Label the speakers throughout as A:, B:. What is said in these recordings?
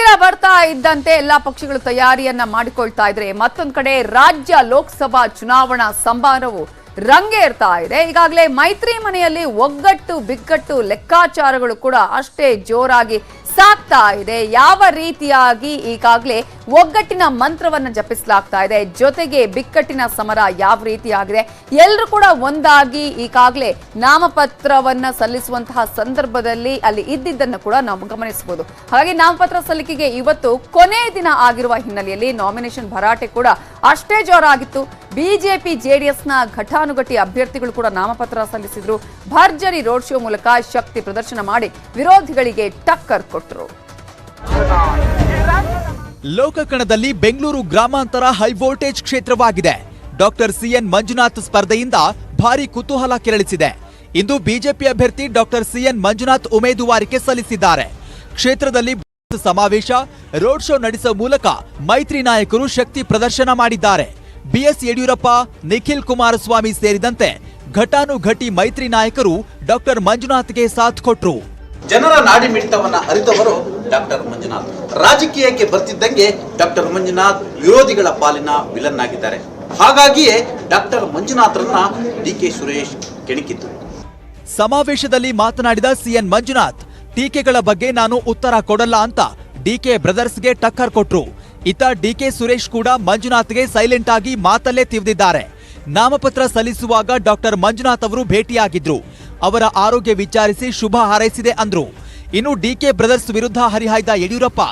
A: ಹತ್ತಿರ ಬರ್ತಾ ಇದ್ದಂತೆ ಎಲ್ಲಾ ಪಕ್ಷಗಳು ತಯಾರಿಯನ್ನ ಮಾಡಿಕೊಳ್ತಾ ಇದ್ರೆ, ಮತ್ತೊಂದು ಕಡೆ ರಾಜ್ಯ ಲೋಕಸಭಾ ಚುನಾವಣಾ ಸಂಭಾರವು ರಂಗೇರ್ತಾ ಇದೆ. ಈಗಾಗಲೇ ಮೈತ್ರಿ ಮನೆಯಲ್ಲಿ ಒಗ್ಗಟ್ಟು ಬಿಕ್ಕಟ್ಟು ಲೆಕ್ಕಾಚಾರಗಳು ಕೂಡ ಅಷ್ಟೇ ಜೋರಾಗಿ ಸಾಗ್ತಾ ಇದೆ. ಯಾವ ರೀತಿಯಾಗಿ ಈಗಾಗಲೇ ಒಗ್ಗಟ್ಟಿನ ಮಂತ್ರವನ್ನ ಜಪಿಸಲಾಗ್ತಾ ಇದೆ, ಜೊತೆಗೆ ಬಿಕ್ಕಟ್ಟಿನ ಸಮರ ಯಾವ ರೀತಿಯಾಗಿದೆ, ಎಲ್ಲರೂ ಕೂಡ ಒಂದಾಗಿ ಈಗಾಗಲೇ ನಾಮಪತ್ರವನ್ನ ಸಲ್ಲಿಸುವಂತಹ ಸಂದರ್ಭದಲ್ಲಿ ಅಲ್ಲಿ ಇದ್ದಿದ್ದನ್ನು ಕೂಡ ನಾವು ಗಮನಿಸಬಹುದು. ಹಾಗಾಗಿ ನಾಮಪತ್ರ ಸಲ್ಲಿಕೆಗೆ ಇವತ್ತು ಕೊನೆ ದಿನ ಆಗಿರುವ ಹಿನ್ನೆಲೆಯಲ್ಲಿ ನಾಮಿನೇಷನ್ ಭರಾಟೆ ಕೂಡ ಅಷ್ಟೇ ಜೋರಾಗಿತ್ತು. ಬಿಜೆಪಿ ಜೆಡಿಎಸ್ನ ಘಟಾನುಘಟಿ ಅಭ್ಯರ್ಥಿಗಳು ಕೂಡ ನಾಮಪತ್ರ ಸಲ್ಲಿಸಿದ್ರು. ಭರ್ಜರಿ ರೋಡ್ ಶೋ ಮೂಲಕ ಶಕ್ತಿ ಪ್ರದರ್ಶನ ಮಾಡಿ ವಿರೋಧಿಗಳಿಗೆ ಟಕ್ಕರ್ ಕೊಟ್ಟರು.
B: ಲೋಕಕಣದಲ್ಲಿ ಬೆಂಗಳೂರು ಗ್ರಾಮಾಂತರ ಹೈ ವೋಲ್ಟೇಜ್ ಕ್ಷೇತ್ರವಾಗಿದೆ. ಡಾಕ್ಟರ್ ಸಿಎನ್ ಮಂಜುನಾಥ್ ಸ್ಪರ್ಧೆಯಿಂದ ಭಾರಿ ಕುತೂಹಲ ಕೆರಳಿಸಿದೆ. ಇಂದು ಬಿಜೆಪಿ ಅಭ್ಯರ್ಥಿ ಡಾಕ್ಟರ್ ಸಿಎನ್ ಮಂಜುನಾಥ್ ಉಮೇದುವಾರಿಕೆ ಸಲ್ಲಿಸಿದ್ದಾರೆ. ಕ್ಷೇತ್ರದಲ್ಲಿ ಸಮಾವೇಶ, ರೋಡ್ ಶೋ ನಡೆಸುವ ಮೂಲಕ ಮೈತ್ರಿ ನಾಯಕರು ಶಕ್ತಿ ಪ್ರದರ್ಶನ ಮಾಡಿದ್ದಾರೆ. ಬಿಎಸ್ ಯಡಿಯೂರಪ್ಪ, ನಿಖಿಲ್ ಕುಮಾರಸ್ವಾಮಿ ಸೇರಿದಂತೆ ಘಟಾನುಘಟಿ ಮೈತ್ರಿ ನಾಯಕರು ಡಾಕ್ಟರ್ ಮಂಜುನಾಥ್ಗೆ ಸಾಥ್ ಕೊಟ್ರು.
C: ಜನರ ನಾಡಿ ಮಿಡಿತವನ್ನ ಅರಿತವರು ಡಾಕ್ಟರ್ ಮಂಜುನಾಥ್. ರಾಜಕೀಯಕ್ಕೆ ಬರ್ತಿದ್ದಂಗೆ ಡಾಕ್ಟರ್ ಮಂಜುನಾಥ್ ವಿರೋಧಿಗಳ ಪಾಲಿನ ವಿಲನ್ ಆಗಿದ್ದಾರೆ. ಹಾಗಾಗಿಯೇ ಡಾಕ್ಟರ್ ಮಂಜುನಾಥ್ರನ್ನ ಡಿಕೆ ಸುರೇಶ್ ಕೆಣಕಿದ್ರು.
B: ಸಮಾವೇಶದಲ್ಲಿ ಮಾತನಾಡಿದ ಸಿಎನ್ ಮಂಜುನಾಥ್, ಟೀಕೆಗಳ ಬಗ್ಗೆ ನಾನು ಉತ್ತರ ಕೊಡಲ್ಲ ಅಂತ ಡಿಕೆ ಬ್ರದರ್ಸ್ಗೆ ಟಕ್ಕರ್ ಕೊಟ್ರು. ಇತ್ತ ಡಿಕೆ ಸುರೇಶ್ ಕೂಡ ಮಂಜುನಾಥ್ಗೆ ಸೈಲೆಂಟ್ ಆಗಿ ಮಾತಲ್ಲೇ ತಿವಿದಿದ್ದಾರೆ. ನಾಮಪತ್ರ ಸಲ್ಲಿಸುವಾಗ ಡಾಕ್ಟರ್ ಮಂಜುನಾಥ್ ಅವರು ಭೇಟಿಯಾಗಿದ್ರು. ಅವರ ಆರೋಗ್ಯ ವಿಚಾರಿಸಿ ಶುಭ ಹಾರೈಸಿದೆ ಅಂದ್ರು. ಇನ್ನು ಡಿಕೆ ಬ್ರದರ್ಸ್ ವಿರುದ್ಧ ಹರಿಹಾಯ್ದ ಯಡಿಯೂರಪ್ಪ,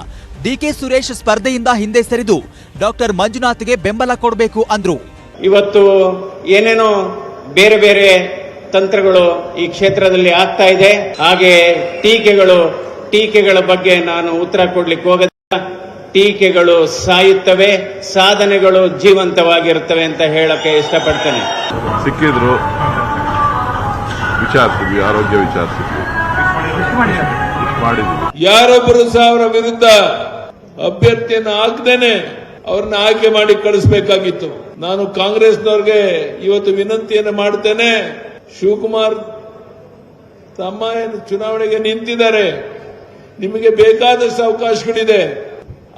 B: ಡಿಕೆ ಸುರೇಶ್ ಸ್ಪರ್ಧೆಯಿಂದ ಹಿಂದೆ ಸರಿದು ಡಾಕ್ಟರ್ ಮಂಜುನಾಥ್ಗೆ ಬೆಂಬಲ ಕೊಡಬೇಕು ಅಂದ್ರು.
D: ಇವತ್ತು ಏನೇನೋ ಬೇರೆ ಬೇರೆ ತಂತ್ರಗಳು ಈ ಕ್ಷೇತ್ರದಲ್ಲಿ ಆಗ್ತಾ ಇದೆ. ಹಾಗೆ ಟೀಕೆಗಳ ಬಗ್ಗೆ ನಾನು ಉತ್ತರ ಕೊಡ್ಲಿಕ್ಕೆ ಹೋಗಲ್ಲ. ಟೀಕೆಗಳು ಸಾಯುತ್ತವೆ, ಸಾಧನೆಗಳು ಜೀವಂತವಾಗಿರುತ್ತವೆ ಅಂತ ಹೇಳಕ್ಕೆ ಇಷ್ಟಪಡ್ತೇನೆ.
E: ಸಿಕ್ಕಿದ್ರು ವಿಚಾರಿಸಿದ್ವಿ, ಆರೋಗ್ಯ ವಿಚಾರಿಸಿದ್ವಿ.
F: ಯಾರೊಬ್ಬರು ಅವರ ವಿರುದ್ಧ ಅಭ್ಯರ್ಥಿಯನ್ನು ಹಾಕ್ದೇನೆ ಅವ್ರನ್ನ ಆಯ್ಕೆ ಮಾಡಿ ಕಳಿಸಬೇಕಾಗಿತ್ತು. ನಾನು ಕಾಂಗ್ರೆಸ್ನವ್ರಿಗೆ ಇವತ್ತು ವಿನಂತಿಯನ್ನು ಮಾಡ್ತೇನೆ. ಶಿವಕುಮಾರ್ ತಮ್ಮ ಚುನಾವಣೆಗೆ ನಿಂತಿದ್ದಾರೆ, ನಿಮಗೆ ಬೇಕಾದಷ್ಟು ಅವಕಾಶಗಳಿದೆ.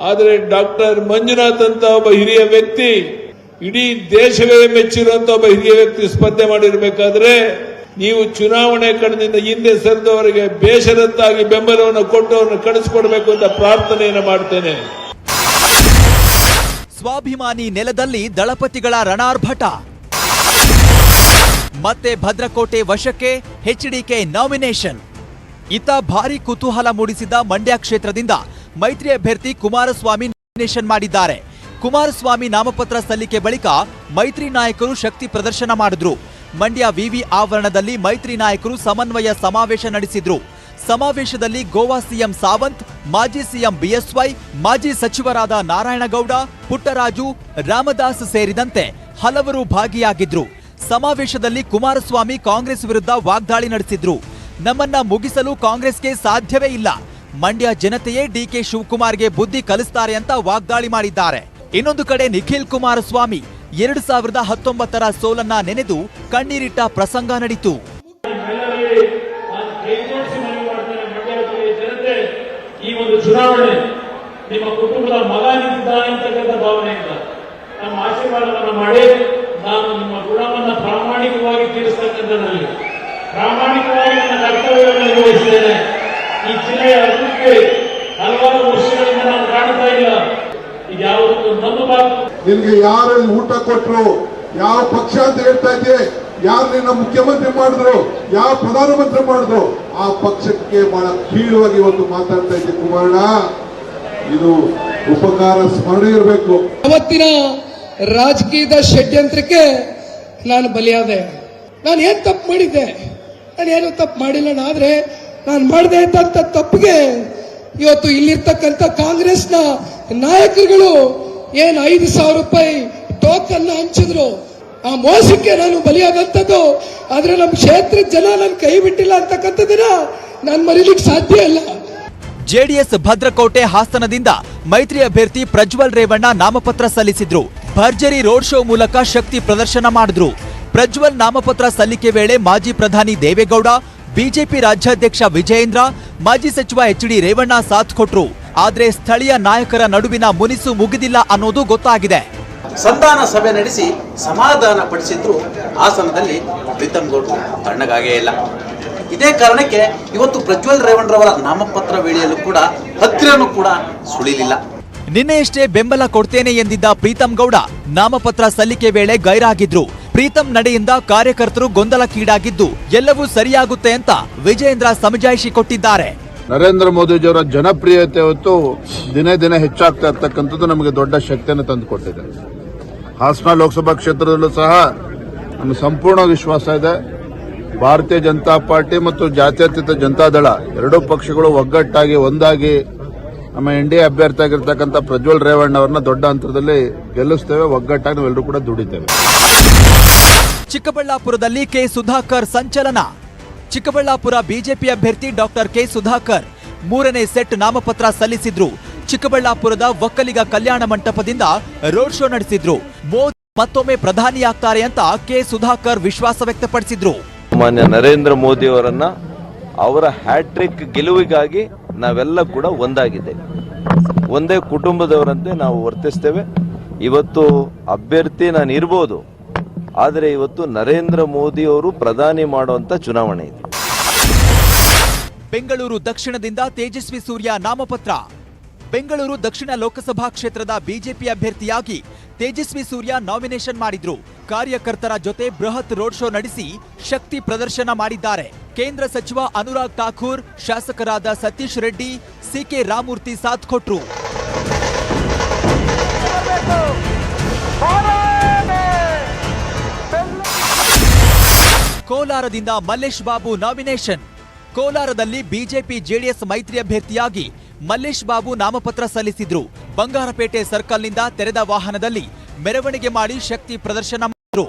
F: ಆದರೆ ಡಾಕ್ಟರ್ ಮಂಜುನಾಥ್ ಅಂತ ಒಬ್ಬ ಹಿರಿಯ ವ್ಯಕ್ತಿ, ಇಡೀ ದೇಶವೇ ಮೆಚ್ಚಿರುವಂತ ಒಬ್ಬ ಹಿರಿಯ ವ್ಯಕ್ತಿ ಸ್ಪರ್ಧೆ ಮಾಡಿರಬೇಕಾದ್ರೆ ನೀವು ಚುನಾವಣೆ ಕಣದಿಂದ ಹಿಂದೆ ಸರಿದವರಿಗೆ ಬೇಷರತ್ತಾಗಿ ಬೆಂಬಲವನ್ನು ಕೊಟ್ಟು ಅವರನ್ನು ಕಳಿಸಿಕೊಡ್ಬೇಕು ಅಂತ ಪ್ರಾರ್ಥನೆಯನ್ನು ಮಾಡ್ತೇನೆ.
B: ಸ್ವಾಭಿಮಾನಿ ನೆಲದಲ್ಲಿ ದಳಪತಿಗಳ ರಣಾರ್ಭಟ. ಮತ್ತೆ ಭದ್ರಕೋಟೆ ವಶಕ್ಕೆ ಎಚ್ಡಿಕೆ ನಾಮಿನೇಷನ್. ಇತ್ತ ಭಾರಿ ಕುತೂಹಲ ಮೂಡಿಸಿದ ಮಂಡ್ಯ ಕ್ಷೇತ್ರದಿಂದ ಮೈತ್ರಿ ಅಭ್ಯರ್ಥಿ ಕುಮಾರಸ್ವಾಮಿ ನಾಮಿನೇಷನ್ ಮಾಡಿದ್ದಾರೆ. ಕುಮಾರಸ್ವಾಮಿ ನಾಮಪತ್ರ ಸಲ್ಲಿಕೆ ಬಳಿಕ ಮೈತ್ರಿ ನಾಯಕರು ಶಕ್ತಿ ಪ್ರದರ್ಶನ ಮಾಡಿದ್ರು. ಮಂಡ್ಯ ವಿವಿ ಆವರಣದಲ್ಲಿ ಮೈತ್ರಿ ನಾಯಕರು ಸಮನ್ವಯ ಸಮಾವೇಶ ನಡೆಸಿದ್ರು. ಸಮಾವೇಶದಲ್ಲಿ ಗೋವಾ ಸಿಎಂ ಸಾವಂತ್, ಮಾಜಿ ಸಿಎಂ ಬಿಎಸ್ವೈ, ಮಾಜಿ ಸಚಿವರಾದ ನಾರಾಯಣಗೌಡ, ಪುಟ್ಟರಾಜು, ರಾಮದಾಸ್ ಸೇರಿದಂತೆ ಹಲವರು ಭಾಗಿಯಾಗಿದ್ರು. ಸಮಾವೇಶದಲ್ಲಿ ಕುಮಾರಸ್ವಾಮಿ ಕಾಂಗ್ರೆಸ್ ವಿರುದ್ಧ ವಾಗ್ದಾಳಿ ನಡೆಸಿದ್ರು. ನಮ್ಮನ್ನ ಮುಗಿಸಲು ಕಾಂಗ್ರೆಸ್ಗೆ ಸಾಧ್ಯವೇ ಇಲ್ಲ, ಮಂಡ್ಯ ಜನತೆಯೇ ಡಿಕೆ ಶಿವಕುಮಾರ್ಗೆ ಬುದ್ಧಿ ಕಲಿಸ್ತಾರೆ ಅಂತ ವಾಗ್ದಾಳಿ ಮಾಡಿದ್ದಾರೆ. ಇನ್ನೊಂದು ಕಡೆ ನಿಖಿಲ್ ಕುಮಾರಸ್ವಾಮಿ 2019ರ ಸೋಲನ್ನ ನೆನೆದು ಕಣ್ಣೀರಿಟ್ಟ ಪ್ರಸಂಗ ನಡೆಯಿತು.
G: ಈ ಒಂದು ಚುನಾವಣೆ ನಿಮ್ಮ ಕುಟುಂಬದ ಮಗ ನಿಂತಿದ್ದಾನೆ ಅಂತಕ್ಕಂಥ ಭಾವನೆಯಿಂದ ನಮ್ಮ ಆಶೀರ್ವಾದವನ್ನು ಮಾಡಿ ನಾನು ನಿಮ್ಮ ಋಣವನ್ನು ಪ್ರಾಮಾಣಿಕವಾಗಿ ತೀರಿಸತಕ್ಕಂಥದ್ದಲ್ಲಿ ಪ್ರಾಮಾಣಿಕವಾಗಿ ನನ್ನ ಕರ್ತವ್ಯವನ್ನು ನಿರ್ವಹಿಸಿದ್ದೇನೆ. ಈ ಜಿಲ್ಲೆಯ ಅಭಿವೃದ್ಧಿ ಹಲವಾರು ವರ್ಷಗಳಿಂದ ನಾನು ಕಾಣ್ತಾ ಇಲ್ಲ. ಇದ್ಯಾವುದನ್ನು ನಂಬಬಾರದು.
H: ನಿನ್ಗೆ ಯಾರು ಊಟ ಕೊಟ್ರು, ಯಾವ ಪಕ್ಷ ಅಂತ ಹೇಳ್ತಾ ಇದ್ದೆ, ಯಾರು ನಿನ್ನ ಮುಖ್ಯಮಂತ್ರಿ ಮಾಡಿದ್ರು, ಯಾವ ಪ್ರಧಾನಮಂತ್ರಿ ಮಾಡಿದ್ರು, ಆ ಪಕ್ಷಕ್ಕೆ ಬಹಳ ಕೀಳುವಾಗಿ ಇವತ್ತು ಮಾತಾಡ್ತಾ ಇದ್ದೆ. ಕುಮಾರಣ್ಣ, ಇದು ಉಪಕಾರ ಸ್ಮರಣೆ ಇರಬೇಕು.
I: ಅವತ್ತಿನ ರಾಜಕೀಯದ ಷಡ್ಯಂತ್ರಕ್ಕೆ ನಾನು ಬಲಿಯಾದೆ. ನಾನು ಏನ್ ತಪ್ಪು ಮಾಡಿದ್ದೆ? ನಾನೇನು ತಪ್ಪು ಮಾಡಿಲ್ಲ. ಆದ್ರೆ ನಾನು ಮಾಡದೆ ಇದ್ದಂತ ತಪ್ಪಿಗೆ ಇವತ್ತು ಇಲ್ಲಿರ್ತಕ್ಕಂಥ ಕಾಂಗ್ರೆಸ್ನ ನಾಯಕರುಗಳು ಏನು 5,000 ರೂಪಾಯಿ ಟೋಕನ್ ಹಂಚಿದ್ರು, ಆ ಮೋಸಕ್ಕೆ ನಾನು ಬಲಿಯಾದಂಥದ್ದು. ಆದ್ರೆ ನಮ್ಮ ಕ್ಷೇತ್ರದ ಜನ ನನ್ನ ಕೈ ಬಿಟ್ಟಿಲ್ಲ ಅಂತಕ್ಕಂಥದ್ದನ್ನ ನಾನು ಮರೀಲಿಕ್ಕೆ ಸಾಧ್ಯ ಇಲ್ಲ.
B: ಜೆಡಿಎಸ್ ಭದ್ರಕೋಟೆ ಹಾಸನದಿಂದ ಮೈತ್ರಿ ಅಭ್ಯರ್ಥಿ ಪ್ರಜ್ವಲ್ ರೇವಣ್ಣ ನಾಮಪತ್ರ ಸಲ್ಲಿಸಿದ್ರು. ಭರ್ಜರಿ ರೋಡ್ ಶೋ ಮೂಲಕ ಶಕ್ತಿ ಪ್ರದರ್ಶನ ಮಾಡಿದ್ರು. ಪ್ರಜ್ವಲ್ ನಾಮಪತ್ರ ಸಲ್ಲಿಕೆ ವೇಳೆ ಮಾಜಿ ಪ್ರಧಾನಿ ದೇವೇಗೌಡ, ಬಿಜೆಪಿ ರಾಜ್ಯಾಧ್ಯಕ್ಷ ವಿಜಯೇಂದ್ರ, ಮಾಜಿ ಸಚಿವ ಎಚ್ಡಿ ರೇವಣ್ಣ ಸಾಥ್ ಕೊಟ್ರು. ಆದ್ರೆ ಸ್ಥಳೀಯ ನಾಯಕರ ನಡುವಿನ ಮುನಿಸು ಮುಗಿದಿಲ್ಲ ಅನ್ನೋದು ಗೊತ್ತಾಗಿದೆ.
C: ಸಂಧಾನ ಸಭೆ ನಡೆಸಿ ಸಮಾಧಾನ ಪಡಿಸಿದ್ರು ಹಾಸನದಲ್ಲಿ ಪ್ರೀತಂ ಗೌಡ್ರು ತಣ್ಣಗಾಗೇ ಇಲ್ಲ. ಇದೇ ಕಾರಣಕ್ಕೆ ಇವತ್ತು ಪ್ರಜ್ವಲ್ ರೇವಣ್ಣರವರ ನಾಮಪತ್ರ ವೇಳೆಯಲ್ಲೂ ಕೂಡ ಹತ್ತಿರನೂ ಕೂಡ ಸುಳಿಲಿಲ್ಲ.
B: ನಿನ್ನೆಯಷ್ಟೇ ಬೆಂಬಲ ಕೊಡ್ತೇನೆ ಎಂದಿದ್ದ ಪ್ರೀತಂ ಗೌಡ ನಾಮಪತ್ರ ಸಲ್ಲಿಕೆ ವೇಳೆ ಗೈರಾಗಿದ್ರು. ಪ್ರೀತಂ ನಡೆಯಿಂದ ಕಾರ್ಯಕರ್ತರು ಗೊಂದಲಕ್ಕೀಡಾಗಿದ್ದು ಎಲ್ಲವೂ ಸರಿಯಾಗುತ್ತೆ ಅಂತ ವಿಜಯೇಂದ್ರ ಸಮಜಾಯಿಷಿ ಕೊಟ್ಟಿದ್ದಾರೆ.
J: ನರೇಂದ್ರ ಮೋದಿಜಿಯವರ ಜನಪ್ರಿಯತೆ ಹೊತ್ತು ದಿನೇ ದಿನೇ ಹೆಚ್ಚಾಗ್ತಾ ಇರ್ತಕ್ಕಂಥದ್ದು ನಮಗೆ ದೊಡ್ಡ ಶಕ್ತಿಯನ್ನು ತಂದುಕೊಟ್ಟಿದೆ. ಹಾಸನ ಲೋಕಸಭಾ ಕ್ಷೇತ್ರದಲ್ಲೂ ಸಹ ನಮಗೆ ಸಂಪೂರ್ಣ ವಿಶ್ವಾಸ ಇದೆ. ಭಾರತೀಯ ಜನತಾ ಪಾರ್ಟಿ ಮತ್ತು ಜಾತ್ಯತೀತ ಜನತಾದಳ ಎರಡೂ ಪಕ್ಷಗಳು ಒಗ್ಗಟ್ಟಾಗಿ ಒಂದಾಗಿ ನಮ್ಮ ಎನ್ಡಿಎ ಅಭ್ಯರ್ಥಿ ಆಗಿರ್ತಕ್ಕಂಥ ಪ್ರಜ್ವಲ್ ರೇವಣ್ಣ ಅವರನ್ನ ದೊಡ್ಡ ಅಂತರದಲ್ಲಿ ಗೆಲ್ಲಿಸ್ತೇವೆ. ಒಗ್ಗಟ್ಟಾಗಿ ನಾವೆಲ್ಲರೂ ಕೂಡ ದುಡಿತೇವೆ.
B: ಚಿಕ್ಕಬಳ್ಳಾಪುರದಲ್ಲಿ ಕೆ ಸುಧಾಕರ್ ಸಂಚಲನ. ಚಿಕ್ಕಬಳ್ಳಾಪುರ ಬಿಜೆಪಿ ಅಭ್ಯರ್ಥಿ ಡಾಕ್ಟರ್ ಕೆ ಸುಧಾಕರ್ 3ನೇ ಸೆಟ್ ನಾಮಪತ್ರ ಸಲ್ಲಿಸಿದ್ರು. ಚಿಕ್ಕಬಳ್ಳಾಪುರದ ಒಕ್ಕಲಿಗ ಕಲ್ಯಾಣ ಮಂಟಪದಿಂದ ರೋಡ್ ಶೋ ನಡೆಸಿದ್ರು. ಮೋದಿ ಮತ್ತೊಮ್ಮೆ ಪ್ರಧಾನಿಯಾಗ್ತಾರೆ ಅಂತ ಕೆ ಸುಧಾಕರ್ ವಿಶ್ವಾಸ ವ್ಯಕ್ತಪಡಿಸಿದ್ರು.
K: ಮಾನ್ಯ ನರೇಂದ್ರ ಮೋದಿ ಅವರನ್ನ ಅವರ ಹ್ಯಾಟ್ರಿಕ್ ಗೆಲುವಿಗಾಗಿ ನಾವೆಲ್ಲ ಕೂಡ ಒಂದಾಗಿದ್ದೇವೆ. ಒಂದೇ ಕುಟುಂಬದವರಂತೆ ನಾವು ವರ್ತಿಸ್ತೇವೆ. ಇವತ್ತು ಅಭ್ಯರ್ಥಿ ನಾನು ಇರ್ಬೋದು, ಆದರೆ ಇವತ್ತು ನರೇಂದ್ರ ಮೋದಿ ಅವರು ಪ್ರಧಾನಿ ಮಾಡುವಂತ ಚುನಾವಣೆ ಇದೆ.
B: ಬೆಂಗಳೂರು ದಕ್ಷಿಣದಿಂದ ತೇಜಸ್ವಿ ಸೂರ್ಯ ನಾಮಪತ್ರ. ಬೆಂಗಳೂರು ದಕ್ಷಿಣ ಲೋಕಸಭಾ ಕ್ಷೇತ್ರದ ಬಿಜೆಪಿ ಅಭ್ಯರ್ಥಿಯಾಗಿ ತೇಜಸ್ವಿ ಸೂರ್ಯ ನಾಮಿನೇಷನ್ ಮಾಡಿದ್ರು. ಕಾರ್ಯಕರ್ತರ ಜೊತೆ ಬೃಹತ್ ರೋಡ್ ಶೋ ನಡೆಸಿ ಶಕ್ತಿ ಪ್ರದರ್ಶನ ಮಾಡಿದ್ದಾರೆ. ಕೇಂದ್ರ ಸಚಿವ ಅನುರಾಗ್ ಠಾಕೂರ್, ಶಾಸಕರಾದ ಸತೀಶ್ ರೆಡ್ಡಿ, ಸಿಕೆ ರಾಮಮೂರ್ತಿ ಸಾಥ್ ಕೊಟ್ರು. ಕೋಲಾರದಿಂದ ಮಲ್ಲೇಶ್ ಬಾಬು ನಾಮಿನೇಷನ್. ಕೋಲಾರದಲ್ಲಿ ಬಿಜೆಪಿ ಜೆಡಿಎಸ್ ಮೈತ್ರಿ ಅಭ್ಯರ್ಥಿಯಾಗಿ ಮಲ್ಲೇಶ್ ಬಾಬು ನಾಮಪತ್ರ ಸಲ್ಲಿಸಿದ್ರು. ಬಂಗಾರಪೇಟೆ ಸರ್ಕಲ್ನಿಂದ ತೆರೆದ ವಾಹನದಲ್ಲಿ ಮೆರವಣಿಗೆ ಮಾಡಿ ಶಕ್ತಿ ಪ್ರದರ್ಶನ ಮಾಡಿದ್ರು.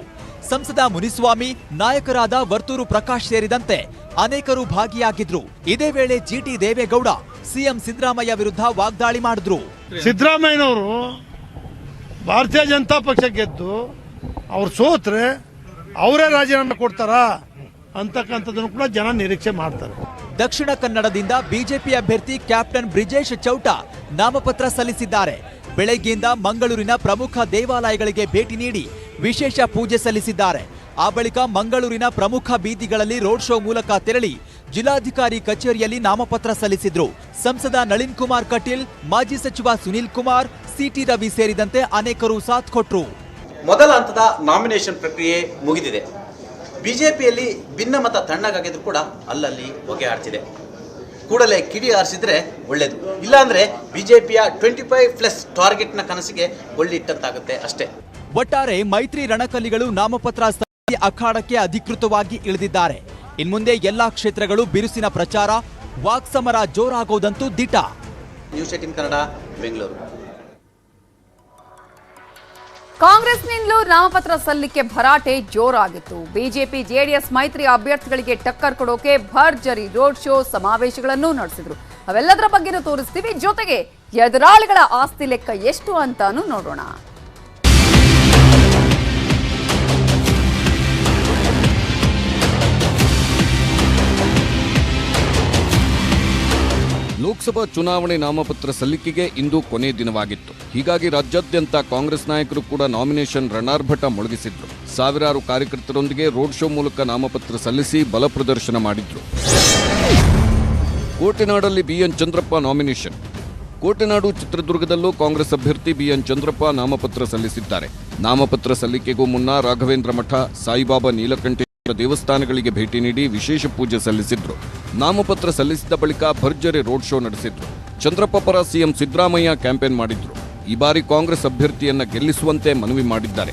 B: ಸಂಸದ ಮುನಿಸ್ವಾಮಿ, ನಾಯಕರಾದ ವರ್ತೂರು ಪ್ರಕಾಶ್ ಸೇರಿದಂತೆ ಅನೇಕರು ಭಾಗಿಯಾಗಿದ್ರು. ಇದೇ ವೇಳೆ ಜಿಟಿ ದೇವೇಗೌಡ ಸಿಎಂ ಸಿದ್ದರಾಮಯ್ಯ ವಿರುದ್ಧ ವಾಗ್ದಾಳಿ ಮಾಡಿದ್ರು.
L: ಸಿದ್ದರಾಮಯ್ಯನವರು ಭಾರತೀಯ ಜನತಾ ಪಕ್ಷ ಗೆದ್ದು ಅವ್ರು ಸೋತ್ರೆ ಅವರೇ ರಾಜೀನಾಮೆ ಕೊಡ್ತಾರಾ ಅಂತಕ್ಕಂಥದ್ದನ್ನು ಕೂಡ ಜನ ನಿರೀಕ್ಷೆ ಮಾಡ್ತಾರೆ.
B: ದಕ್ಷಿಣ ಕನ್ನಡದಿಂದ ಬಿಜೆಪಿ ಅಭ್ಯರ್ಥಿ ಕ್ಯಾಪ್ಟನ್ ಬ್ರಿಜೇಶ್ ಚೌಟ ನಾಮಪತ್ರ ಸಲ್ಲಿಸಿದ್ದಾರೆ. ಬೆಳಗ್ಗೆಯಿಂದ ಮಂಗಳೂರಿನ ಪ್ರಮುಖ ದೇವಾಲಯಗಳಿಗೆ ಭೇಟಿ ನೀಡಿ ವಿಶೇಷ ಪೂಜೆ ಸಲ್ಲಿಸಿದ್ದಾರೆ. ಆ ಬಳಿಕ ಮಂಗಳೂರಿನ ಪ್ರಮುಖ ಬೀದಿಗಳಲ್ಲಿ ರೋಡ್ ಶೋ ಮೂಲಕ ತೆರಳಿ ಜಿಲ್ಲಾಧಿಕಾರಿ ಕಚೇರಿಯಲ್ಲಿ ನಾಮಪತ್ರ ಸಲ್ಲಿಸಿದ್ರು. ಸಂಸದ ನಳಿನ್ ಕುಮಾರ್ ಕಟೀಲ್, ಮಾಜಿ ಸಚಿವ ಸುನೀಲ್ ಕುಮಾರ್, ಸಿಟಿ ರವಿ ಸೇರಿದಂತೆ ಅನೇಕರು ಸಾಥ್ ಕೊಟ್ರು.
C: ಮೊದಲ ಹಂತದ ನಾಮಿನೇಷನ್ ಪ್ರಕ್ರಿಯೆ ಮುಗಿದಿದೆ. ಬಿಜೆಪಿಯಲ್ಲಿ ಭಿನ್ನಮತ ತಣ್ಣಗಾಗಿದ್ರು ಕೂಡ ಅಲ್ಲಲ್ಲಿ ಹೊಗೆ ಆಡ್ತಿದೆ. ಕೂಡಲೇ ಕಿಡಿ ಆರಿಸಿದ್ರೆ ಒಳ್ಳೇದು. ಇಲ್ಲಾಂದ್ರೆ ಬಿಜೆಪಿಯ 25+ ಟಾರ್ಗೆಟ್ನ ಕನಸಿಗೆ ಒಳ್ಳಿಟ್ಟಂತಾಗುತ್ತೆ ಅಷ್ಟೇ.
B: ಒಟ್ಟಾರೆ ಮೈತ್ರಿ ರಣಕಲ್ಲಿಗಳು ನಾಮಪತ್ರ ಸಲ್ಲಿಸಿ ಅಖಾಡಕ್ಕೆ ಅಧಿಕೃತವಾಗಿ ಇಳಿದಿದ್ದಾರೆ. ಇನ್ಮುಂದೆ ಎಲ್ಲಾ ಕ್ಷೇತ್ರಗಳು ಬಿರುಸಿನ ಪ್ರಚಾರ, ವಾಕ್ಸಮರ ಜೋರಾಗೋದಂತೂ ದಿಟ.
C: ನ್ಯೂಸ್ 18 ಕನ್ನಡ, ಬೆಂಗಳೂರು.
A: ಕಾಂಗ್ರೆಸ್ನಿಂದಲೂ ನಾಮಪತ್ರ ಸಲ್ಲಿಕೆ ಭರಾಟೆ ಜೋರಾಗಿತ್ತು. ಬಿಜೆಪಿ ಜೆಡಿಎಸ್ ಮೈತ್ರಿ ಅಭ್ಯರ್ಥಿಗಳಿಗೆ ಟಕ್ಕರ್ ಕೊಡೋಕೆ ಭರ್ಜರಿ ರೋಡ್ ಶೋ, ಸಮಾವೇಶಗಳನ್ನು ನಡೆಸಿದ್ರು. ಅವೆಲ್ಲದರ ಬಗ್ಗೆನೂ ತೋರಿಸ್ತೀವಿ. ಜೊತೆಗೆ ಎದುರಾಳಿಗಳ ಆಸ್ತಿ ಲೆಕ್ಕ ಎಷ್ಟು ಅಂತಾನೂ ನೋಡೋಣ.
M: ಲೋಕಸಭಾ ಚುನಾವಣೆ ನಾಮಪತ್ರ ಸಲ್ಲಿಕೆಗೆ ಇಂದು ಕೊನೆ ದಿನವಾಗಿತ್ತು. ಹೀಗಾಗಿ ರಾಜ್ಯಾದ್ಯಂತ ಕಾಂಗ್ರೆಸ್ ನಾಯಕರು ಕೂಡ ನಾಮಿನೇಷನ್ ರಣಾರ್ಭಟ ಮೊಳಗಿಸಿದ್ರು. ಸಾವಿರಾರು ಕಾರ್ಯಕರ್ತರೊಂದಿಗೆ ರೋಡ್ ಶೋ ಮೂಲಕ ನಾಮಪತ್ರ ಸಲ್ಲಿಸಿ ಬಲ ಪ್ರದರ್ಶನ ಮಾಡಿದ್ರು. ಕೋಟೆನಾಡಲ್ಲಿ ಬಿಎನ್ ಚಂದ್ರಪ್ಪ ನಾಮಿನೇಷನ್. ಕೋಟೆನಾಡು ಚಿತ್ರದುರ್ಗದಲ್ಲೂ ಕಾಂಗ್ರೆಸ್ ಅಭ್ಯರ್ಥಿ ಬಿಎನ್ ಚಂದ್ರಪ್ಪ ನಾಮಪತ್ರ ಸಲ್ಲಿಸಿದ್ದಾರೆ. ನಾಮಪತ್ರ ಸಲ್ಲಿಕೆಗೂ ಮುನ್ನ ರಾಘವೇಂದ್ರ ಮಠ, ಸಾಯಿಬಾಬಾ, ನೀಲಕಂಠೇಶ್ವರ ದೇವಸ್ಥಾನಗಳಿಗೆ ಭೇಟಿ ನೀಡಿ ವಿಶೇಷ ಪೂಜೆ ಸಲ್ಲಿಸಿದ್ರು. ನಾಮಪತ್ರ ಸಲ್ಲಿಸಿದ ಬಳಿಕ ಭರ್ಜರಿ ರೋಡ್ ಶೋ ನಡೆಸಿದ್ರು. ಚಂದ್ರಪ್ಪ ಪರ ಸಿಎಂ ಸಿದ್ದರಾಮಯ್ಯ ಕ್ಯಾಂಪೇನ್ ಮಾಡಿದ್ರು. ಈ ಬಾರಿ ಕಾಂಗ್ರೆಸ್ ಅಭ್ಯರ್ಥಿಯನ್ನ ಗೆಲ್ಲಿಸುವಂತೆ ಮನವಿ ಮಾಡಿದ್ದಾರೆ.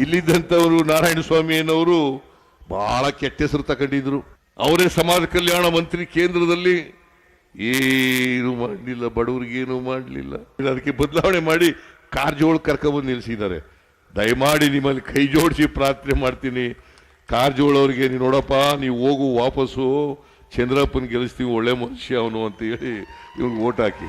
F: ಇಲ್ಲಿದ್ದಂಥವರು ನಾರಾಯಣ ಸ್ವಾಮಿಯನ್ನವರು ಬಹಳ ಕೆಟ್ಟ ಹೆಸರು ತಗೊಂಡಿದ್ರು. ಅವರೇ ಸಮಾಜ ಕಲ್ಯಾಣ ಮಂತ್ರಿ ಕೇಂದ್ರದಲ್ಲಿ ಏನು ಮಾಡಲಿಲ್ಲ, ಬಡವರಿಗೇನು ಮಾಡಲಿಲ್ಲ. ಅದಕ್ಕೆ ಬದಲಾವಣೆ ಮಾಡಿ ಕಾರಜೋಳ ಕರ್ಕೊಂಡ್ಬಂದು ನಿಲ್ಲಿಸಿದ್ದಾರೆ. ದಯಮಾಡಿ ನಿಮ್ಮಲ್ಲಿ ಕೈ ಜೋಡಿಸಿ ಪ್ರಾರ್ಥನೆ ಮಾಡ್ತೀನಿ, ಕಾರಜೋಳ ಅವರಿಗೆ ನೀವು ನೋಡಪ್ಪ, ನೀವು ಹೋಗು ವಾಪಸ್ಸು, ಚಂದ್ರಪ್ಪನ ಗೆಲ್ಲಿಸ್ತೀವಿ, ಒಳ್ಳೆ ಮನುಷ್ಯ ಅವನು ಅಂತ ಹೇಳಿ ಇವ್ರಿಗೆ ಓಟ್ ಹಾಕಿ.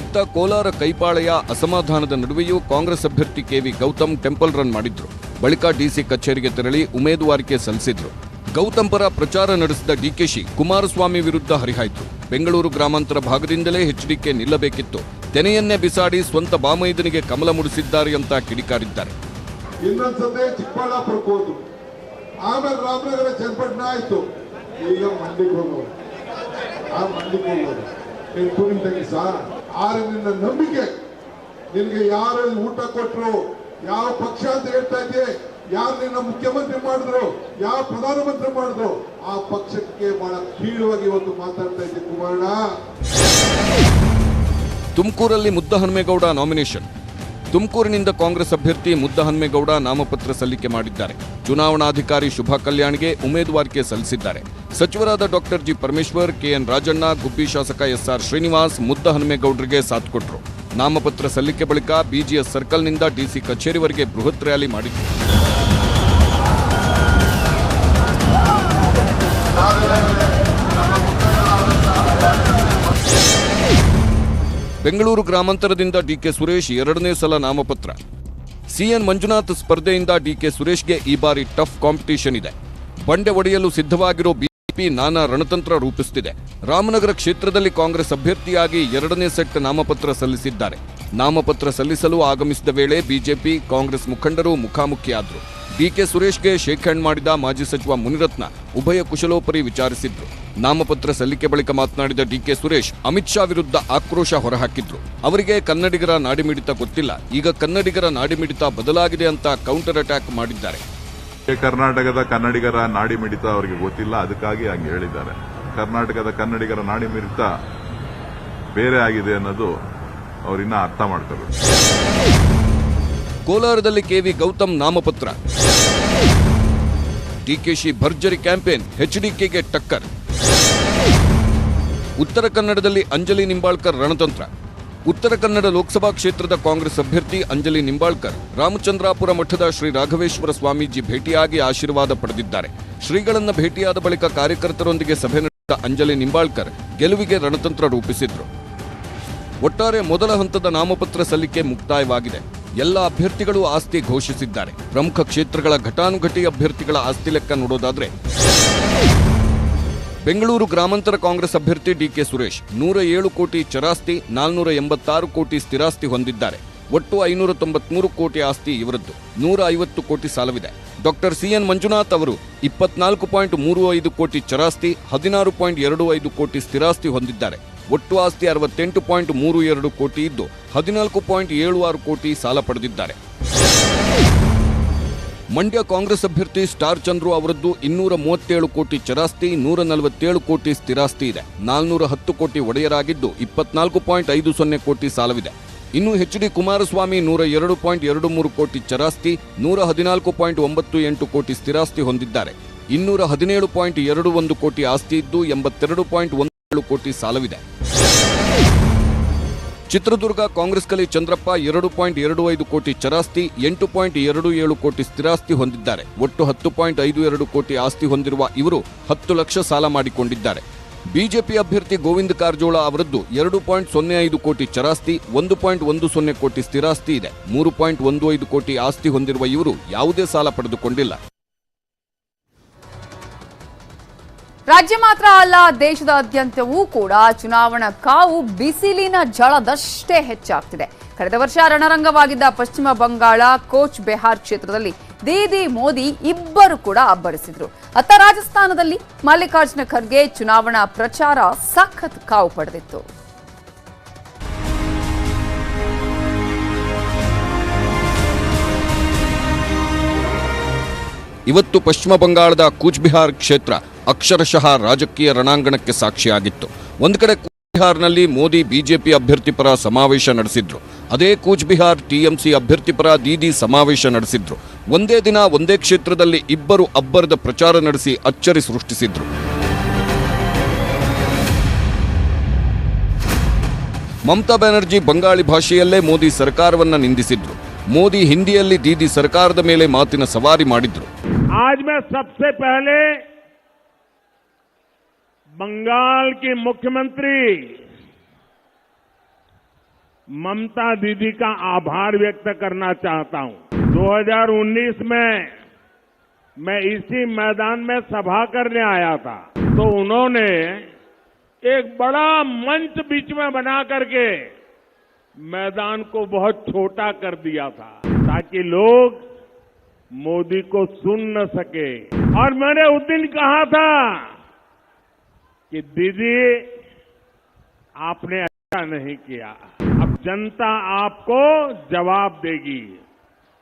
M: ಇತ್ತ ಕೋಲಾರ ಕೈಪಾಳೆಯ ಅಸಮಾಧಾನದ ನಡುವೆಯೂ ಕಾಂಗ್ರೆಸ್ ಅಭ್ಯರ್ಥಿ ಕೆವಿ ಗೌತಮ್ ಟೆಂಪಲ್ ರನ್ ಮಾಡಿದ್ರು. ಬಳಿಕ ಡಿಸಿ ಕಚೇರಿಗೆ ತೆರಳಿ ಉಮೇದುವಾರಿಕೆ ಸಲ್ಲಿಸಿದ್ರು. ಗೌತಮ್ ಪರ ಪ್ರಚಾರ ನಡೆಸಿದ ಡಿಕೆಶಿ ಕುಮಾರಸ್ವಾಮಿ ವಿರುದ್ಧ ಹರಿಹಾಯ್ತು. ಬೆಂಗಳೂರು ಗ್ರಾಮಾಂತರ ಭಾಗದಿಂದಲೇ ಎಚ್ಡಿಕೆ ನಿಲ್ಲಬೇಕಿತ್ತು, ತೆನೆಯನ್ನೇ ಬಿಸಾಡಿ ಸ್ವಂತ ಬಾಮೈದನಿಗೆ ಕಮಲ ಮುಡಿಸಿದ್ದಾರೆ ಅಂತ ಕಿಡಿಕಾರಿದ್ದಾರೆ.
H: ಇನ್ನೊಂದ್ಸತೆ ಚಿಕ್ಕಬಳ್ಳಾಪುರಕ್ಕೆ ಹೋದ್ರು, ಆಮೇಲೆ ರಾಮನಗರ ಚನ್ನಪಟ್ಟಣ ಆಯ್ತು, ಈಗ ಮಂಡಿಗೆ ಹೋಗೋರು. ಆ ಮಂಡಿಗೆ ಹೋಗೋರು ನಿನ್ ಸರ್ ಆದ್ರೆ ನಿನ್ನ ನಂಬಿಕೆ, ನಿನ್ಗೆ ಯಾರು ಊಟ ಕೊಟ್ರು, ಯಾವ ಪಕ್ಷ ಅಂತ ಹೇಳ್ತಾ ಇದ್ದೆ, ಯಾರು ನಿನ್ನ ಮುಖ್ಯಮಂತ್ರಿ ಮಾಡಿದ್ರು, ಯಾವ ಪ್ರಧಾನಮಂತ್ರಿ ಮಾಡಿದ್ರು, ಆ ಪಕ್ಷಕ್ಕೆ ಬಹಳ ಕೀಳುವಾಗಿ ಇವತ್ತು ಮಾತಾಡ್ತಾ ಇದ್ದೆ ಕುಮಾರಣ್ಣ.
M: ತುಮಕೂರಲ್ಲಿ ಮುದ್ದಹನುಮೇಗೌಡ ನಾಮಿನೇಷನ್. ತುಮಕೂರಿನಿಂದ ಕಾಂಗ್ರೆಸ್ ಅಭ್ಯರ್ಥಿ ಮುದ್ದಹನುಮೇಗೌಡ ನಾಮಪತ್ರ ಸಲ್ಲಿಕೆ ಮಾಡಿದ್ದಾರೆ. ಚುನಾವಣಾಧಿಕಾರಿ ಶುಭಾ ಕಲ್ಯಾಣ್ಗೆ ಉಮೇದುವಾರಿಕೆ ಸಲ್ಲಿಸಿದ್ದಾರೆ. ಸಚಿವರಾದ doctor G Parameshwar, KN Rajanna, Gubbi ಶಾಸಕ ಎಸ್ಆರ್ ಶ್ರೀನಿವಾಸ್ ಮುದ್ದಹನುಮೇಗೌಡರಿಗೆ ಸಾಥ್ ಕೊಟ್ಟರು. ನಾಮಪತ್ರ ಸಲ್ಲಿಕೆ ಬಳಿಕ ಬಿಜಿಎಸ್ ಸರ್ಕಲ್ನಿಂದ ಡಿಸಿ ಕಚೇರಿವರೆಗೆ ಬೃಹತ್ ರ್ಯಾಲಿ ಮಾಡಿದ್ರು. ಬೆಂಗಳೂರು ಗ್ರಾಮಾಂತರದಿಂದ ಡಿಕೆ ಸುರೇಶ್ ಎರಡನೇ ಸಲ ನಾಮಪತ್ರ. ಸಿಎನ್ ಮಂಜುನಾಥ್ ಸ್ಪರ್ಧೆಯಿಂದ ಡಿಕೆ ಸುರೇಶ್ಗೆ ಈ ಬಾರಿ ಟಫ್ ಕಾಂಪಿಟಿಷನ್ ಇದೆ. ಬಂಡೆ ಒಡೆಯಲು ಸಿದ್ಧವಾಗಿರೋ ಬಿಜೆಪಿ ನಾನಾ ರಣತಂತ್ರ ರೂಪಿಸುತ್ತಿದೆ. ರಾಮನಗರ ಕ್ಷೇತ್ರದಲ್ಲಿ ಕಾಂಗ್ರೆಸ್ ಅಭ್ಯರ್ಥಿಯಾಗಿ ಎರಡನೇ ಸೆಟ್ ನಾಮಪತ್ರ ಸಲ್ಲಿಸಿದ್ದಾರೆ. ನಾಮಪತ್ರ ಸಲ್ಲಿಸಲು ಆಗಮಿಸಿದ ವೇಳೆ ಬಿಜೆಪಿ ಕಾಂಗ್ರೆಸ್ ಮುಖಂಡರು ಮುಖಾಮುಖಿಯಾದರು. ಡಿಕೆ ಸುರೇಶ್ಗೆ ಶೇಕ್ ಹ್ಯಾಂಡ್ ಮಾಡಿದ ಮಾಜಿ ಸಚಿವ ಮುನಿರತ್ನ ಉಭಯ ಕುಶಲೋಪರಿ ವಿಚಾರಿಸಿದ್ರು. ನಾಮಪತ್ರ ಸಲ್ಲಿಕೆ ಬಳಿಕ ಮಾತನಾಡಿದ ಡಿಕೆ ಸುರೇಶ್ ಅಮಿತ್ ಶಾ ವಿರುದ್ಧ ಆಕ್ರೋಶ ಹೊರಹಾಕಿದ್ರು. ಅವರಿಗೆ ಕನ್ನಡಿಗರ ನಾಡಿಮಿಡಿತ ಗೊತ್ತಿಲ್ಲ, ಈಗ ಕನ್ನಡಿಗರ ನಾಡಿಮಿಡಿತ ಬದಲಾಗಿದೆ ಅಂತ ಕೌಂಟರ್ ಅಟ್ಯಾಕ್ ಮಾಡಿದ್ದಾರೆ.
E: ಕರ್ನಾಟಕದ ಕನ್ನಡಿಗರ ನಾಡಿಮಿಡಿತ ಅವರಿಗೆ ಗೊತ್ತಿಲ್ಲ, ಅದಕ್ಕಾಗಿ ಹಂಗೆ ಹೇಳಿದ್ದಾರೆ. ಕರ್ನಾಟಕದ ಕನ್ನಡಿಗರ ನಾಡಿಮಿಡಿತ ಬೇರೆ ಆಗಿದೆ ಅನ್ನೋದು ಅವರಿನ್ನ ಅರ್ಥ ಮಾಡ್ಕೋಬೇಕು.
M: ಕೋಲಾರದಲ್ಲಿ ಕೆವಿ ಗೌತಮ್ ನಾಮಪತ್ರ. ಡಿಕೆಶಿ ಭರ್ಜರಿ ಕ್ಯಾಂಪೇನ್, ಎಚ್ಡಿಕೆಗೆ ಟಕ್ಕರ್. ಉತ್ತರ ಕನ್ನಡದಲ್ಲಿ ಅಂಜಲಿ ನಿಂಬಾಳ್ಕರ್ ರಣತಂತ್ರ. ಉತ್ತರ ಕನ್ನಡ ಲೋಕಸಭಾ ಕ್ಷೇತ್ರದ ಕಾಂಗ್ರೆಸ್ ಅಭ್ಯರ್ಥಿ ಅಂಜಲಿ ನಿಂಬಾಳ್ಕರ್ ರಾಮಚಂದ್ರಾಪುರ ಮಠದ ಶ್ರೀ ರಾಘವೇಶ್ವರ ಸ್ವಾಮೀಜಿ ಭೇಟಿಯಾಗಿ ಆಶೀರ್ವಾದ ಪಡೆದಿದ್ದಾರೆ. ಶ್ರೀಗಳನ್ನ ಭೇಟಿಯಾದ ಬಳಿಕ ಕಾರ್ಯಕರ್ತರೊಂದಿಗೆ ಸಭೆ ನಡೆಸಿದ ಅಂಜಲಿ ನಿಂಬಾಳ್ಕರ್ ಗೆಲುವಿಗೆ ರಣತಂತ್ರ ರೂಪಿಸಿದ್ರು. ಒಟ್ಟಾರೆ ಮೊದಲ ಹಂತದ ನಾಮಪತ್ರ ಸಲ್ಲಿಕೆ ಮುಕ್ತಾಯವಾಗಿದೆ. ಎಲ್ಲ ಅಭ್ಯರ್ಥಿಗಳು ಆಸ್ತಿ ಘೋಷಿಸಿದ್ದಾರೆ. ಪ್ರಮುಖ ಕ್ಷೇತ್ರಗಳ ಘಟಾನುಘಟಿ ಅಭ್ಯರ್ಥಿಗಳ ಆಸ್ತಿ ಲೆಕ್ಕ ನೋಡೋದಾದ್ರೆ ಬೆಂಗಳೂರು ಗ್ರಾಮಾಂತರ ಕಾಂಗ್ರೆಸ್ ಅಭ್ಯರ್ಥಿ ಡಿಕೆ ಸುರೇಶ್ 107 ಕೋಟಿ ಚರಾಸ್ತಿ, 486 ಕೋಟಿ ಸ್ಥಿರಾಸ್ತಿ ಹೊಂದಿದ್ದಾರೆ. ಒಟ್ಟು 593 ಕೋಟಿ ಆಸ್ತಿ ಇವರದ್ದು. 150 ಕೋಟಿ ಸಾಲವಿದೆ. ಡಾಕ್ಟರ್ ಸಿಎನ್ ಮಂಜುನಾಥ್ ಅವರು 24.35 ಕೋಟಿ ಚರಾಸ್ತಿ, 16.25 ಕೋಟಿ ಸ್ಥಿರಾಸ್ತಿ ಹೊಂದಿದ್ದಾರೆ. ಒಟ್ಟು ಆಸ್ತಿ 68.32 ಕೋಟಿ ಇದ್ದು 14.76 ಕೋಟಿ ಸಾಲ ಪಡೆದಿದ್ದಾರೆ. ಮಂಡ್ಯ ಕಾಂಗ್ರೆಸ್ ಅಭ್ಯರ್ಥಿ ಸ್ಟಾರ್ ಚಂದ್ರು ಅವರದ್ದು 237 ಕೋಟಿ ಚರಾಸ್ತಿ, 147 ಕೋಟಿ ಸ್ಥಿರಾಸ್ತಿ ಇದೆ. 410 ಕೋಟಿ ಒಡೆಯರಾಗಿದ್ದು 24.50 ಕೋಟಿ ಸಾಲವಿದೆ. ಇನ್ನು ಎಚ್ಡಿ ಕುಮಾರಸ್ವಾಮಿ 102.23 ಕೋಟಿ ಚರಾಸ್ತಿ, 114.98 ಕೋಟಿ ಸ್ಥಿರಾಸ್ತಿ ಹೊಂದಿದ್ದಾರೆ. 217.21 ಕೋಟಿ ಆಸ್ತಿ ಇದ್ದು 82.17 ಕೋಟಿ ಸಾಲವಿದೆ. ಚಿತ್ರದುರ್ಗ ಕಾಂಗ್ರೆಸ್ ಕಲಿ ಚಂದ್ರಪ್ಪ 2.25 ಕೋಟಿ ಚರಾಸ್ತಿ, 8.27 ಕೋಟಿ ಸ್ಥಿರಾಸ್ತಿ ಹೊಂದಿದ್ದಾರೆ. ಒಟ್ಟು 10.52 ಕೋಟಿ ಆಸ್ತಿ ಹೊಂದಿರುವ ಇವರು 10 ಲಕ್ಷ ಸಾಲ ಮಾಡಿಕೊಂಡಿದ್ದಾರೆ. ಬಿಜೆಪಿ ಅಭ್ಯರ್ಥಿ ಗೋವಿಂದ ಕಾರಜೋಳ ಅವರದ್ದು 2.05 ಕೋಟಿ ಚರಾಸ್ತಿ, 1.10 ಕೋಟಿ ಸ್ಥಿರಾಸ್ತಿ ಇದೆ. 3.15 ಕೋಟಿ ಆಸ್ತಿ ಹೊಂದಿರುವ ಇವರು ಯಾವುದೇ ಸಾಲ ಪಡೆದುಕೊಂಡಿಲ್ಲ.
A: ರಾಜ್ಯ ಮಾತ್ರ ಅಲ್ಲ, ದೇಶದಾದ್ಯಂತವೂ ಕೂಡ ಚುನಾವಣಾ ಕಾವು ಬಿಸಿಲಿನ ಝಳದಷ್ಟೇ ಹೆಚ್ಚಾಗ್ತಿದೆ. ಕಳೆದ ವರ್ಷ ರಣರಂಗವಾಗಿದ್ದ ಪಶ್ಚಿಮ ಬಂಗಾಳ ಕೋಚ್ ಬೆಹಾರ್ ಕ್ಷೇತ್ರದಲ್ಲಿ ದೀದಿ ಮೋದಿ ಇಬ್ಬರು ಕೂಡ ಅಬ್ಬರಿಸಿದ್ರು. ಅತ್ತ ರಾಜಸ್ಥಾನದಲ್ಲಿ ಮಲ್ಲಿಕಾರ್ಜುನ ಖರ್ಗೆ ಚುನಾವಣಾ ಪ್ರಚಾರ ಸಖತ್ ಕಾವು ಪಡೆದಿತ್ತು.
M: ಇವತ್ತು ಪಶ್ಚಿಮ ಬಂಗಾಳದ ಕೂಚ್ ಬಿಹಾರ್ ಕ್ಷೇತ್ರ ಅಕ್ಷರಶಃ ರಾಜಕೀಯ ರಣಾಂಗಣಕ್ಕೆ ಸಾಕ್ಷಿಯಾಗಿತ್ತು. ಒಂದು ಕಡೆ ಕೂಚ್ ಬಿಹಾರ್ನಲ್ಲಿ ಮೋದಿ ಬಿಜೆಪಿ ಅಭ್ಯರ್ಥಿ ಪರ ಸಮಾವೇಶ ನಡೆಸಿದ್ರು. ಅದೇ ಕೂಚ್ ಬಿಹಾರ್ ಟಿಎಂಸಿ ಅಭ್ಯರ್ಥಿ ಪರ ದೀದಿ ಸಮಾವೇಶ ನಡೆಸಿದ್ರು. ಒಂದೇ ದಿನ ಒಂದೇ ಕ್ಷೇತ್ರದಲ್ಲಿ ಇಬ್ಬರು ಅಬ್ಬರದ ಪ್ರಚಾರ ನಡೆಸಿ ಅಚ್ಚರಿ ಸೃಷ್ಟಿಸಿದ್ರು. ಮಮತಾ ಬ್ಯಾನರ್ಜಿ ಬಂಗಾಳಿ ಭಾಷೆಯಲ್ಲೇ ಮೋದಿ ಸರ್ಕಾರವನ್ನ ನಿಂದಿಸಿದ್ರು. ಮೋದಿ ಹಿಂದಿಯಲ್ಲಿ ದೀದಿ ಸರ್ಕಾರದ ಮೇಲೆ ಮಾತಿನ ಸವಾರಿ ಮಾಡಿದ್ರು.
G: आज मैं सबसे पहले बंगाल की मुख्यमंत्री ममता दीदी का आभार व्यक्त करना चाहता हूं. 2019 में
D: मैं इसी मैदान में सभा करने आया था, तो उन्होंने एक बड़ा मंच बीच में बना करके मैदान को बहुत छोटा कर दिया था ताकि लोग मोदी को सुन न सके। और मैंने उस दिन कहा था कि दीदी आपने अच्छा नहीं किया, अब जनता आपको जवाब देगी,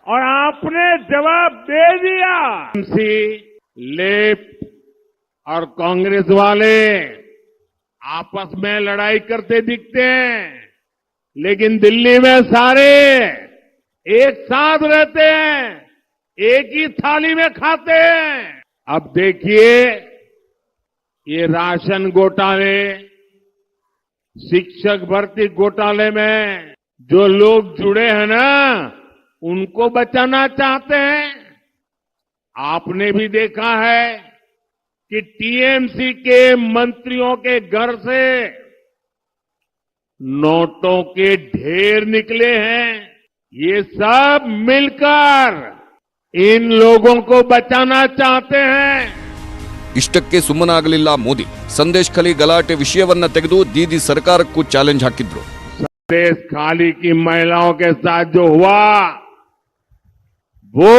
D: और आपने जवाब दे दिया। लेफ्ट और कांग्रेस वाले आपस में लड़ाई करते दिखते हैं, लेकिन दिल्ली में सारे एक साथ रहते हैं, एक ही थाली में खाते हैं। अब देखिए, ये राशन घोटाले, शिक्षक भर्ती घोटाले में जो लोग जुड़े हैं ना, उनको बचाना चाहते हैं। आपने भी देखा है कि टीएमसी के मंत्रियों के घर से नोटों के ढेर निकले हैं। ये सब मिलकर इन लोगों को बचाना चाहते हैं।
M: ಇಷ್ಟಕ್ಕೆ ಸುಮ್ಮನಾಗಲಿಲ್ಲ ಮೋದಿ. ಸಂದೇಶ್ ಖಾಲಿ ಗಲಾಟೆ ವಿಷಯವನ್ನ ತೆಗೆದು ದೀದಿ ಸರ್ಕಾರಕ್ಕೂ ಚಾಲೆಂಜ್ ಹಾಕಿದ್ರು.
D: संदेश खाली की महिलाओं के साथ जो हुआ वो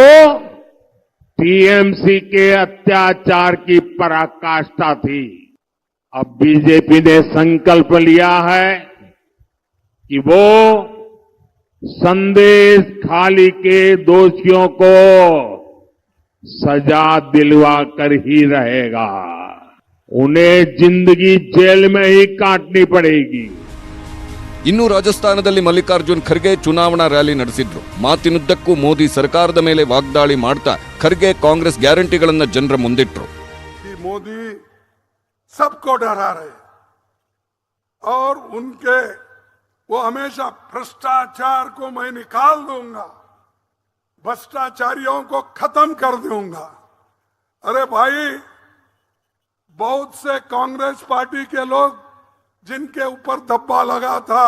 D: टीएमसी के अत्याचार की पराकाष्ठा थी। अब बीजेपी ने संकल्प लिया है कि वो संदेश खाली के दोषियों को सजा दिलवा कर ही रहेगा। उन्हें जिंदगी जेल में ही काटनी पड़ेगी।
M: ಇನ್ನು ರಾಜಸ್ಥಾನದಲ್ಲಿ ಮಲ್ಲಿಕಾರ್ಜುನ್ ಖರ್ಗೆ ಚುನಾವಣಾ ರ್ಯಾಲಿ ನಡೆಸಿದ್ರು. ಮಾತಿನುದ್ದಕ್ಕೂ ಮೋದಿ ಸರ್ಕಾರದ ಮೇಲೆ ವಾಗ್ದಾಳಿ ಮಾಡ್ತಾ ಖರ್ಗೆ ಕಾಂಗ್ರೆಸ್ ಗ್ಯಾರಂಟಿಗಳನ್ನ ಜನರ ಮುಂದಿಟ್ರು.
H: मोदी सबको डरा रहे और उनके वो हमेशा भ्रष्टाचार को मैं निकाल दूंगा, भ्रष्टाचारियों को खत्म कर दूंगा। अरे भाई, बहुत से कांग्रेस पार्टी के लोग जिनके ऊपर धब्बा लगा था,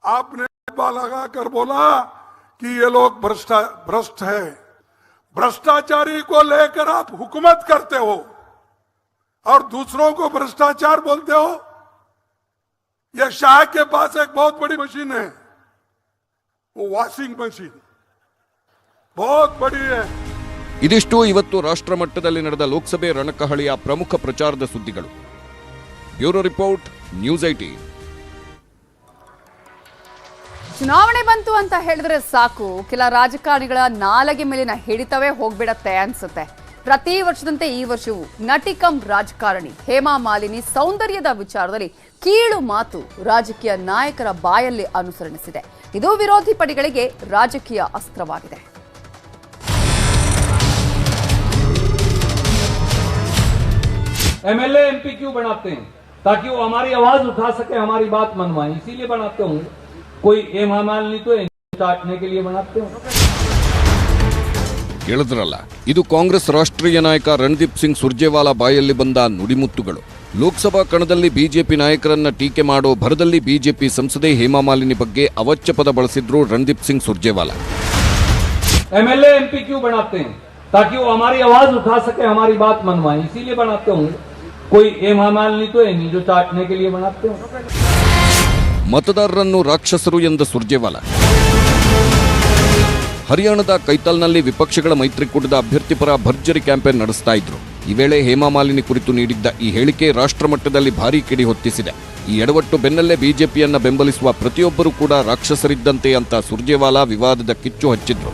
H: आपने धब्बा लगाकर बोला कि ये लोग भ्रष्ट है। भ्रष्टाचारी को लेकर आप हुकूमत करते हो और दूसरों को भ्रष्टाचार बोलते हो। यह शाह के पास एक बहुत बड़ी मशीन है, वो वॉशिंग मशीन बहुत बड़ी है।
M: ಇದಿಷ್ಟು ಇವತ್ತು ರಾಷ್ಟ್ರ ಮಟ್ಟದಲ್ಲಿ ನಡೆದ ಲೋಕಸಭೆ ರಣಕಹಳಿಯ ಪ್ರಮುಖ ಪ್ರಚಾರದ ಸುದ್ದಿಗಳು. Bureau report, news 18.
A: ಚುನಾವಣೆ ಬಂತು ಅಂತ ಹೇಳಿದ್ರೆ ಸಾಕು, ಕೆಲ ರಾಜಕಾರಣಿಗಳ ನಾಲಗೆ ಮೇಲಿನ ಹಿಡಿತವೇ ಹೋಗ್ಬಿಡತ್ತೆ ಅನ್ಸುತ್ತೆ. ಪ್ರತಿ ವರ್ಷದಂತೆ ಈ ವರ್ಷವೂ ನಟಿ ಕಂ ರಾಜಕಾರಣಿ ಹೇಮಾ ಮಾಲಿನಿ ಸೌಂದರ್ಯದ ವಿಚಾರದಲ್ಲಿ ಕೀಳು ಮಾತು ರಾಜಕೀಯ ನಾಯಕರ ಬಾಯಲ್ಲಿ ಅನುಸರಿಸಿದೆ. ಇದು ವಿರೋಧಿ ಪಡೆಗಳಿಗೆ ರಾಜಕೀಯ ಅಸ್ತ್ರವಾಗಿದೆ.
G: एमएलए एमपी क्यों बनाते हैं? ताकि वो हमारी आवाज उठा सके, हमारी बात मनवाए, इसीलिए बनाते होंगे। कोई हेमा मालिनी तो चाटने के लिए बनाते होंगे।
M: ಕೇಳಿದ್ರಲ್ಲ, ಇದು ಕಾಂಗ್ರೆಸ್ ರಾಷ್ಟ್ರೀಯ ನಾಯಕ ರಣದೀಪ್ ಸಿಂಗ್ ಸುರ್ಜೇವಾಲಾ ಬಾಯಲ್ಲಿ ಬಂದ ನುಡಿಮುತ್ತುಗಳು. ಲೋಕಸಭಾ ಕಣದಲ್ಲಿ ಬಿಜೆಪಿ ನಾಯಕರನ್ನ ಟೀಕೆ ಮಾಡೋ ಭರದಲ್ಲಿ ಬಿಜೆಪಿ ಸಂಸದೆ ಹೇಮಾ ಮಾಲಿನಿ ಬಗ್ಗೆ ಅವಾಚ್ಯ ಪದ ಬಳಸಿದ್ರು ರಣದೀಪ್ ಸಿಂಗ್ ಸುರ್ಜೇವಾಲಾ.
G: एमएलए एमपी क्यों बनाते हैं? ताकि वो हमारी आवाज उठा सके, हमारी बात मनवाए, इसीलिए बनाते होंगे। कोई हेमा मालिनी तो है नहीं जो चाटने के लिए बनाते होंगे।
M: ಮತದಾರರನ್ನು ರಾಕ್ಷಸರು ಎಂದ ಸುರ್ಜೇವಾಲಾ. ಹರಿಯಾಣದ ಕೈತಾಲ್ನಲ್ಲಿ ವಿಪಕ್ಷಗಳ ಮೈತ್ರಿಕೂಟದ ಅಭ್ಯರ್ಥಿ ಪರ ಭರ್ಜರಿ ಕ್ಯಾಂಪೇನ್ ನಡೆಸ್ತಾ ಇದ್ರು. ಈ ವೇಳೆ ಹೇಮಾ ಮಾಲಿನಿ ಕುರಿತು ನೀಡಿದ್ದ ಈ ಹೇಳಿಕೆ ರಾಷ್ಟ್ರಮಟ್ಟದಲ್ಲಿ ಭಾರೀ ಕಿಡಿ ಹೊತ್ತಿಸಿದೆ. ಈ ಎಡವಟ್ಟು ಬೆನ್ನಲ್ಲೇ ಬಿಜೆಪಿಯನ್ನ ಬೆಂಬಲಿಸುವ ಪ್ರತಿಯೊಬ್ಬರೂ ಕೂಡ ರಾಕ್ಷಸರಿದ್ದಂತೆ ಅಂತ ಸುರ್ಜೇವಾಲಾ ವಿವಾದದ ಕಿಚ್ಚು ಹಚ್ಚಿದ್ರು.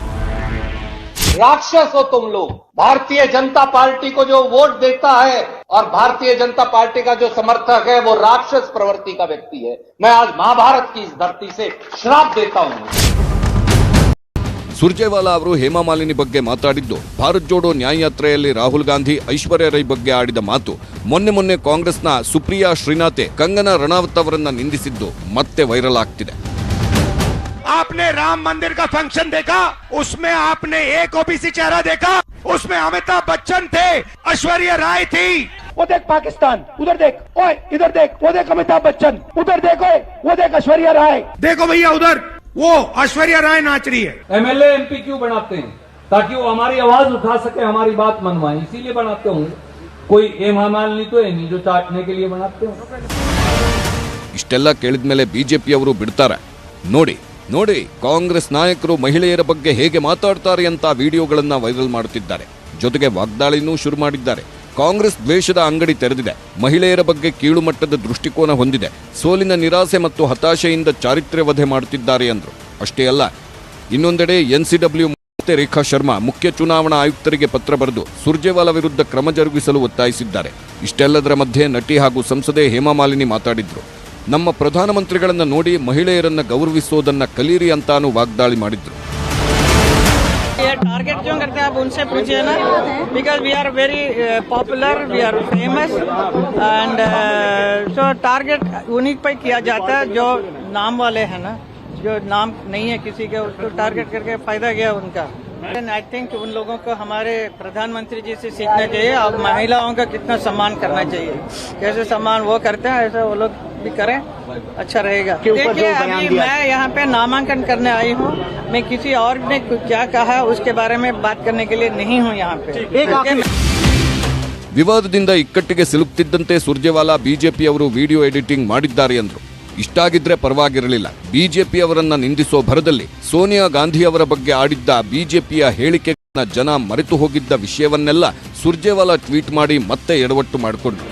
N: राक्षस हो तुम लोग। भारतीय जनता पार्टी को जो वोट देता है और भारतीय जनता पार्टी का जो समर्थक है वो राक्षस प्रवृत्ति का व्यक्ति है। मैं आज महाभारत की इस धरती से श्राप देता हूं।
M: ಸುರ್ಜೇವಾಲಾ ಅವರು ಹೇಮಾ ಮಾಲಿನಿ ಬಗ್ಗೆ ಮಾತಾಡಿದ್ದು ಭಾರತ್ ಜೋಡೋ ನ್ಯಾಯಯಾತ್ರೆಯಲ್ಲಿ ರಾಹುಲ್ ಗಾಂಧಿ, ಐಶ್ವರ್ಯ ರೈ ಬಗ್ಗೆ ಆಡಿದ ಮಾತು, ಮೊನ್ನೆ ಕಾಂಗ್ರೆಸ್ನ ಸುಪ್ರಿಯಾ ಶ್ರೀನಾಥೆ ಕಂಗನಾ ರಣಾವತ್ ಅವರನ್ನ ನಿಂದಿಸಿದ್ದು ಮತ್ತೆ ವೈರಲ್ ಆಗ್ತಿದೆ.
O: आपने राम मंदिर का फंक्शन देखा, उसमें आपने एक ओबीसी चेहरा देखा, उसमें अमिताभ बच्चन थे, ऐश्वर्या राय थी। वो देख पाकिस्तान, उधर देख, ओए इधर देख, वो देख अमिताभ बच्चन, उधर देखो, वो देख ऐश्वर्या राय। देखो भैया उधर वो ऐश्वर्या राय नाच रही है।
G: एमएलए एमपी क्यों बनाते हैं? ताकि वो हमारी आवाज उठा सके, हमारी बात मनवाए, इसीलिए बनाते होंगे। कोई हेमामालिनी तो है नहीं जो चाटने के लिए बनाते हो।
M: ಇಷ್ಟೆಲ್ಲ ಕೇಳಿದ್ಮೇಲೆ ಬಿಜೆಪಿಯವರು ಬಿಡ್ತಾರೆ? ನೋಡಿ ನೋಡಿ, ಕಾಂಗ್ರೆಸ್ ನಾಯಕರು ಮಹಿಳೆಯರ ಬಗ್ಗೆ ಹೇಗೆ ಮಾತಾಡ್ತಾರೆ ಅಂತ ವಿಡಿಯೋಗಳನ್ನ ವೈರಲ್ ಮಾಡುತ್ತಿದ್ದಾರೆ. ಜೊತೆಗೆ ವಾಗ್ದಾಳಿನೂ ಶುರು ಮಾಡಿದ್ದಾರೆ. ಕಾಂಗ್ರೆಸ್ ದ್ವೇಷದ ಅಂಗಡಿ ತೆರೆದಿದೆ, ಮಹಿಳೆಯರ ಬಗ್ಗೆ ಕೀಳು ಮಟ್ಟದ ದೃಷ್ಟಿಕೋನ ಹೊಂದಿದೆ, ಸೋಲಿನ ನಿರಾಸೆ ಮತ್ತು ಹತಾಶೆಯಿಂದ ಚಾರಿತ್ರ್ಯ ವಧೆ ಮಾಡುತ್ತಿದ್ದಾರೆ ಎಂದರು. ಅಷ್ಟೇ ಅಲ್ಲ, ಇನ್ನೊಂದೆಡೆ ಎನ್ಸಿಡಬ್ಲ್ಯೂ ಮತ್ತೆ ರೇಖಾ ಶರ್ಮಾ ಮುಖ್ಯ ಚುನಾವಣಾ ಆಯುಕ್ತರಿಗೆ ಪತ್ರ ಬರೆದು ಸುರ್ಜೇವಾಲಾ ವಿರುದ್ಧ ಕ್ರಮ ಜರುಗಿಸಲು ಒತ್ತಾಯಿಸಿದ್ದಾರೆ. ಇಷ್ಟೆಲ್ಲದರ ಮಧ್ಯೆ ನಟಿ ಹಾಗೂ ಸಂಸದೆ ಹೇಮಾಮಾಲಿನಿ ಮಾತಾಡಿದ್ರು. ನಮ್ಮ ಪ್ರಧಾನಮಂತ್ರಿಗಳನ್ನ ನೋಡಿ ಮಹಿಳೆಯರನ್ನ ಗೌರವಿಸೋದನ್ನ ಕಲೀರಿ ಅಂತಾನು ವಾಗ್ದಾಳಿ ಮಾಡಿದ್ರು.
P: टारगेट क्यों करते हैं आप उनसे पूछिए ना, because we are very popular, we are famous and so target उन्हीं पर किया जाता है जो नाम वाले हैं ना, जो नाम नहीं है किसी के उसको टारगेट करके फायदा गया उनका। आई थिंक उन लोगों को हमारे प्रधानमंत्री जी से सीखना चाहिए, अब महिलाओं का कितना सम्मान करना चाहिए, जैसे सम्मान वो करते हैं ऐसे वो लोग भी करें, अच्छा रहेगा। देखिए अभी मैं यहाँ पे नामांकन करने आई हूँ, मैं किसी और ने क्या कहा उसके बारे में बात करने के लिए नहीं हूँ यहाँ पे।
M: ವಿವಾದದಿಂದ ಇಕ್ಕಟ್ಟಿಗೆ ಸಿಲುಕ್ತಿದ್ದಂತೆ ಸುರ್ಜೇವಾಲಾ ಬಿಜೆಪಿಯವರು ವಿಡಿಯೋ ಎಡಿಟಿಂಗ್ ಮಾಡಿದ್ದಾರೆ ಎಂದರು. ಇಷ್ಟಾಗಿದ್ರೆ ಪರವಾಗಿರಲಿಲ್ಲ, ಬಿಜೆಪಿಯವರನ್ನ ನಿಂದಿಸೋ ಭರದಲ್ಲಿ ಸೋನಿಯಾ ಗಾಂಧಿಯವರ ಬಗ್ಗೆ ಆಡಿದ್ದ ಬಿಜೆಪಿಯ ಹೇಳಿಕೆಗಳನ್ನ ಜನ ಮರೆತು ಹೋಗಿದ್ದ ವಿಷಯವನ್ನೆಲ್ಲ ಸುರ್ಜೇವಾಲಾ ಟ್ವೀಟ್ ಮಾಡಿ ಮತ್ತೆ ಎಡವಟ್ಟು ಮಾಡಿಕೊಂಡ್ರು.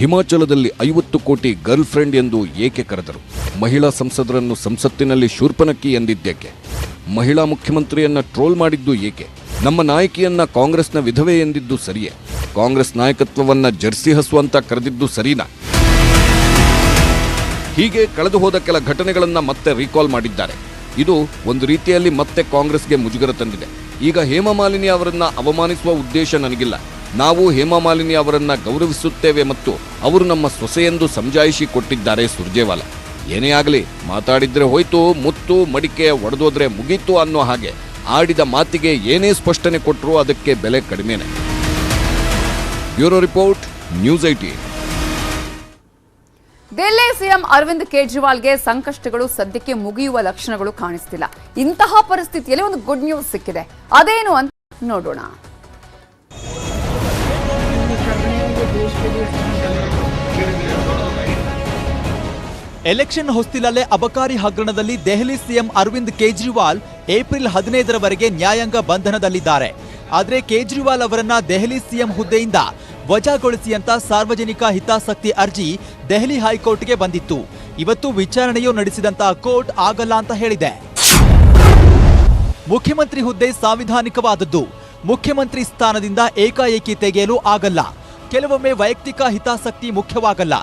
M: ಹಿಮಾಚಲದಲ್ಲಿ 50 ಕೋಟಿ ಗರ್ಲ್ ಫ್ರೆಂಡ್ ಎಂದು ಏಕೆ ಕರೆದರು? ಮಹಿಳಾ ಸಂಸದರನ್ನು ಸಂಸತ್ತಿನಲ್ಲಿ ಶೂರ್ಪನಕ್ಕಿ ಎಂದಿದ್ದೇಕೆ? ಮಹಿಳಾ ಮುಖ್ಯಮಂತ್ರಿಯನ್ನ ಟ್ರೋಲ್ ಮಾಡಿದ್ದು ಏಕೆ? ನಮ್ಮ ನಾಯಕಿಯನ್ನ ಕಾಂಗ್ರೆಸ್ನ ವಿಧವೆ ಎಂದಿದ್ದು ಸರಿಯೇ? ಕಾಂಗ್ರೆಸ್ ನಾಯಕತ್ವವನ್ನ ಜರ್ಸಿ ಹಸು ಅಂತ ಕರೆದಿದ್ದು ಸರಿನಾ? ಹೀಗೆ ಕಳೆದು ಹೋದ ಕೆಲ ಘಟನೆಗಳನ್ನ ಮತ್ತೆ ರೀಕಾಲ್ ಮಾಡಿದ್ದಾರೆ. ಇದು ಒಂದು ರೀತಿಯಲ್ಲಿ ಮತ್ತೆ ಕಾಂಗ್ರೆಸ್ಗೆ ಮುಜುಗರ ತಂದಿದೆ. ಈಗ ಹೇಮಾಮಾಲಿನಿ ಅವರನ್ನ ಅವಮಾನಿಸುವ ಉದ್ದೇಶ ನನಗಿಲ್ಲ. ನಾವು ಹೇಮಾಮಾಲಿನಿ ಅವರನ್ನ ಗೌರವಿಸುತ್ತೇವೆ ಮತ್ತು ಅವರು ನಮ್ಮ ಸೊಸೆಯೆಂದು ಸಮಜಾಯಿಷಿ ಕೊಟ್ಟಿದ್ದಾರೆ ಸುರ್ಜೇವಾಲಾ. ಏನೇ ಆಗಲಿ, ಮಾತಾಡಿದ್ರೆ ಹೋಯ್ತು, ಮುತ್ತು ಮಡಿಕೆ ಒಡೆದೋದ್ರೆ ಮುಗೀತು ಅನ್ನೋ ಹಾಗೆ ಆಡಿದ ಮಾತಿಗೆ ಏನೇ ಸ್ಪಷ್ಟನೆ ಕೊಟ್ಟರೂ ಅದಕ್ಕೆ ಬೆಲೆ ಕಡಿಮೆನೆ. Bureau report, news 18.
A: Delhi CM Arvind ಕೇಜ್ರಿವಾಲ್ಗೆ ಸಂಕಷ್ಟಗಳು ಸದ್ಯಕ್ಕೆ ಮುಗಿಯುವ ಲಕ್ಷಣಗಳು ಕಾಣಿಸ್ತಿಲ್ಲ. ಇಂತಹ ಪರಿಸ್ಥಿತಿಯಲ್ಲಿ ಒಂದು ಗುಡ್ ನ್ಯೂಸ್ ಸಿಕ್ಕಿದೆ. ಅದೇನು ಅಂತ ನೋಡೋಣ.
B: ಎಲೆಕ್ಷನ್ ಹೊಸ್ತಿಲಲ್ಲೇ ಅಬಕಾರಿ ಹಗರಣದಲ್ಲಿ ದೆಹಲಿ ಸಿಎಂ ಅರವಿಂದ್ ಕೇಜ್ರಿವಾಲ್ ಏಪ್ರಿಲ್ 15ರವರೆಗೆ ನ್ಯಾಯಾಂಗ ಬಂಧನದಲ್ಲಿದ್ದಾರೆ. ಆದರೆ ಕೇಜ್ರಿವಾಲ್ ಅವರನ್ನ ದೆಹಲಿ ಸಿಎಂ ಹುದ್ದೆಯಿಂದ ವಜಾಗೊಳಿಸಿ ಅಂತ ಸಾರ್ವಜನಿಕ ಹಿತಾಸಕ್ತಿ ಅರ್ಜಿ ದೆಹಲಿ ಹೈಕೋರ್ಟ್ಗೆ ಬಂದಿತ್ತು. ಇವತ್ತು ವಿಚಾರಣೆಯೂ ನಡೆಸಿದಂತಹ ಕೋರ್ಟ್ ಆಗಲ್ಲ ಅಂತ ಹೇಳಿದೆ. ಮುಖ್ಯಮಂತ್ರಿ ಹುದ್ದೆ ಸಾಂವಿಧಾನಿಕವಾದದ್ದು. ಮುಖ್ಯಮಂತ್ರಿ ಸ್ಥಾನದಿಂದ ಏಕಾಏಕಿ ತೆಗೆಯಲು ಆಗಲ್ಲ. ಕೆಲವೊಮ್ಮೆ ವೈಯಕ್ತಿಕ ಹಿತಾಸಕ್ತಿ ಮುಖ್ಯವಾಗಲ್ಲ,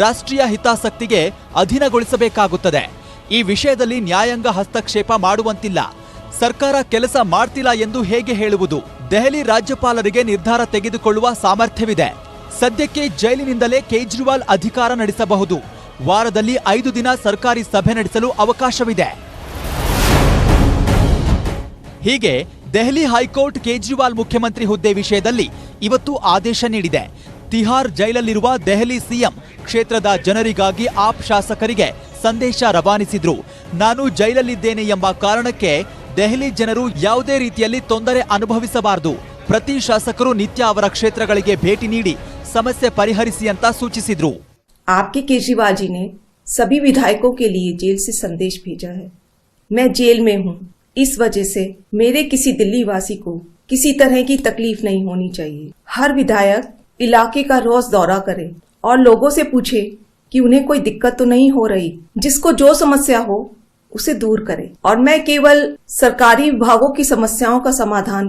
B: ರಾಷ್ಟ್ರೀಯ ಹಿತಾಸಕ್ತಿಗೆ ಅಧೀನಗೊಳಿಸಬೇಕಾಗುತ್ತದೆ. ಈ ವಿಷಯದಲ್ಲಿ ನ್ಯಾಯಾಂಗ ಹಸ್ತಕ್ಷೇಪ ಮಾಡುವಂತಿಲ್ಲ. ಸರ್ಕಾರ ಕೆಲಸ ಮಾಡ್ತಿಲ್ಲ ಎಂದು ಹೇಗೆ ಹೇಳುವುದು? ದೆಹಲಿ ರಾಜ್ಯಪಾಲರಿಗೆ ನಿರ್ಧಾರ ತೆಗೆದುಕೊಳ್ಳುವ ಸಾಮರ್ಥ್ಯವಿದೆ. ಸದ್ಯಕ್ಕೆ ಜೈಲಿನಿಂದಲೇ ಕೇಜ್ರಿವಾಲ್ ಅಧಿಕಾರ ನಡೆಸಬಹುದು. ವಾರದಲ್ಲಿ 5 ದಿನ ಸರ್ಕಾರಿ ಸಭೆ ನಡೆಸಲು ಅವಕಾಶವಿದೆ. ಹೀಗೆ ದೆಹಲಿ ಹೈಕೋರ್ಟ್ ಕೇಜ್ರಿವಾಲ್ ಮುಖ್ಯಮಂತ್ರಿ ಹುದ್ದೆ ವಿಷಯದಲ್ಲಿ ಇವತ್ತು ಆದೇಶ ನೀಡಿದೆ. ತಿಹಾರ್ ಜೈಲಲ್ಲಿರುವ ದೆಹಲಿ ಸಿಎಂ ಕ್ಷೇತ್ರದ ಜನರಿಗಾಗಿ ಆಪ್ ಶಾಸಕರಿಗೆ ಸಂದೇಶ ರವಾನಿಸಿದ್ರು. ನಾನು ಜೈಲಲ್ಲಿದ್ದೇನೆ ಎಂಬ ಕಾರಣಕ್ಕೆ ದೆಹಲಿ ಜನರು ಯಾವುದೇ ರೀತಿಯಲ್ಲಿ ತೊಂದರೆ ಅನುಭವಿಸಬಾರದು. ಪ್ರತಿ ಶಾಸಕರು ನಿತ್ಯ ಅವರ ಕ್ಷೇತ್ರಗಳಿಗೆ ಭೇಟಿ ನೀಡಿ ಸಮಸ್ಯೆ ಪರಿಹರಿಸಿ ಅಂತ ಸೂಚಿಸಿದ್ರು.
Q: आपके केजरीवाल जी ने सभी विधायकों के लिए जेल से संदेश भेजा है। मैं जेल में हूँ, इस वजह से मेरे किसी दिल्ली वासी को किसी तरह की तकलीफ नहीं होनी चाहिए। हर विधायक इलाके का रोज दौरा करे और लोगों से पूछे कि उन्हें कोई दिक्कत तो नहीं हो रही, जिसको जो समस्या हो उसे दूर करे। और मैं केवल सरकारी विभागों की समस्याओं का समाधान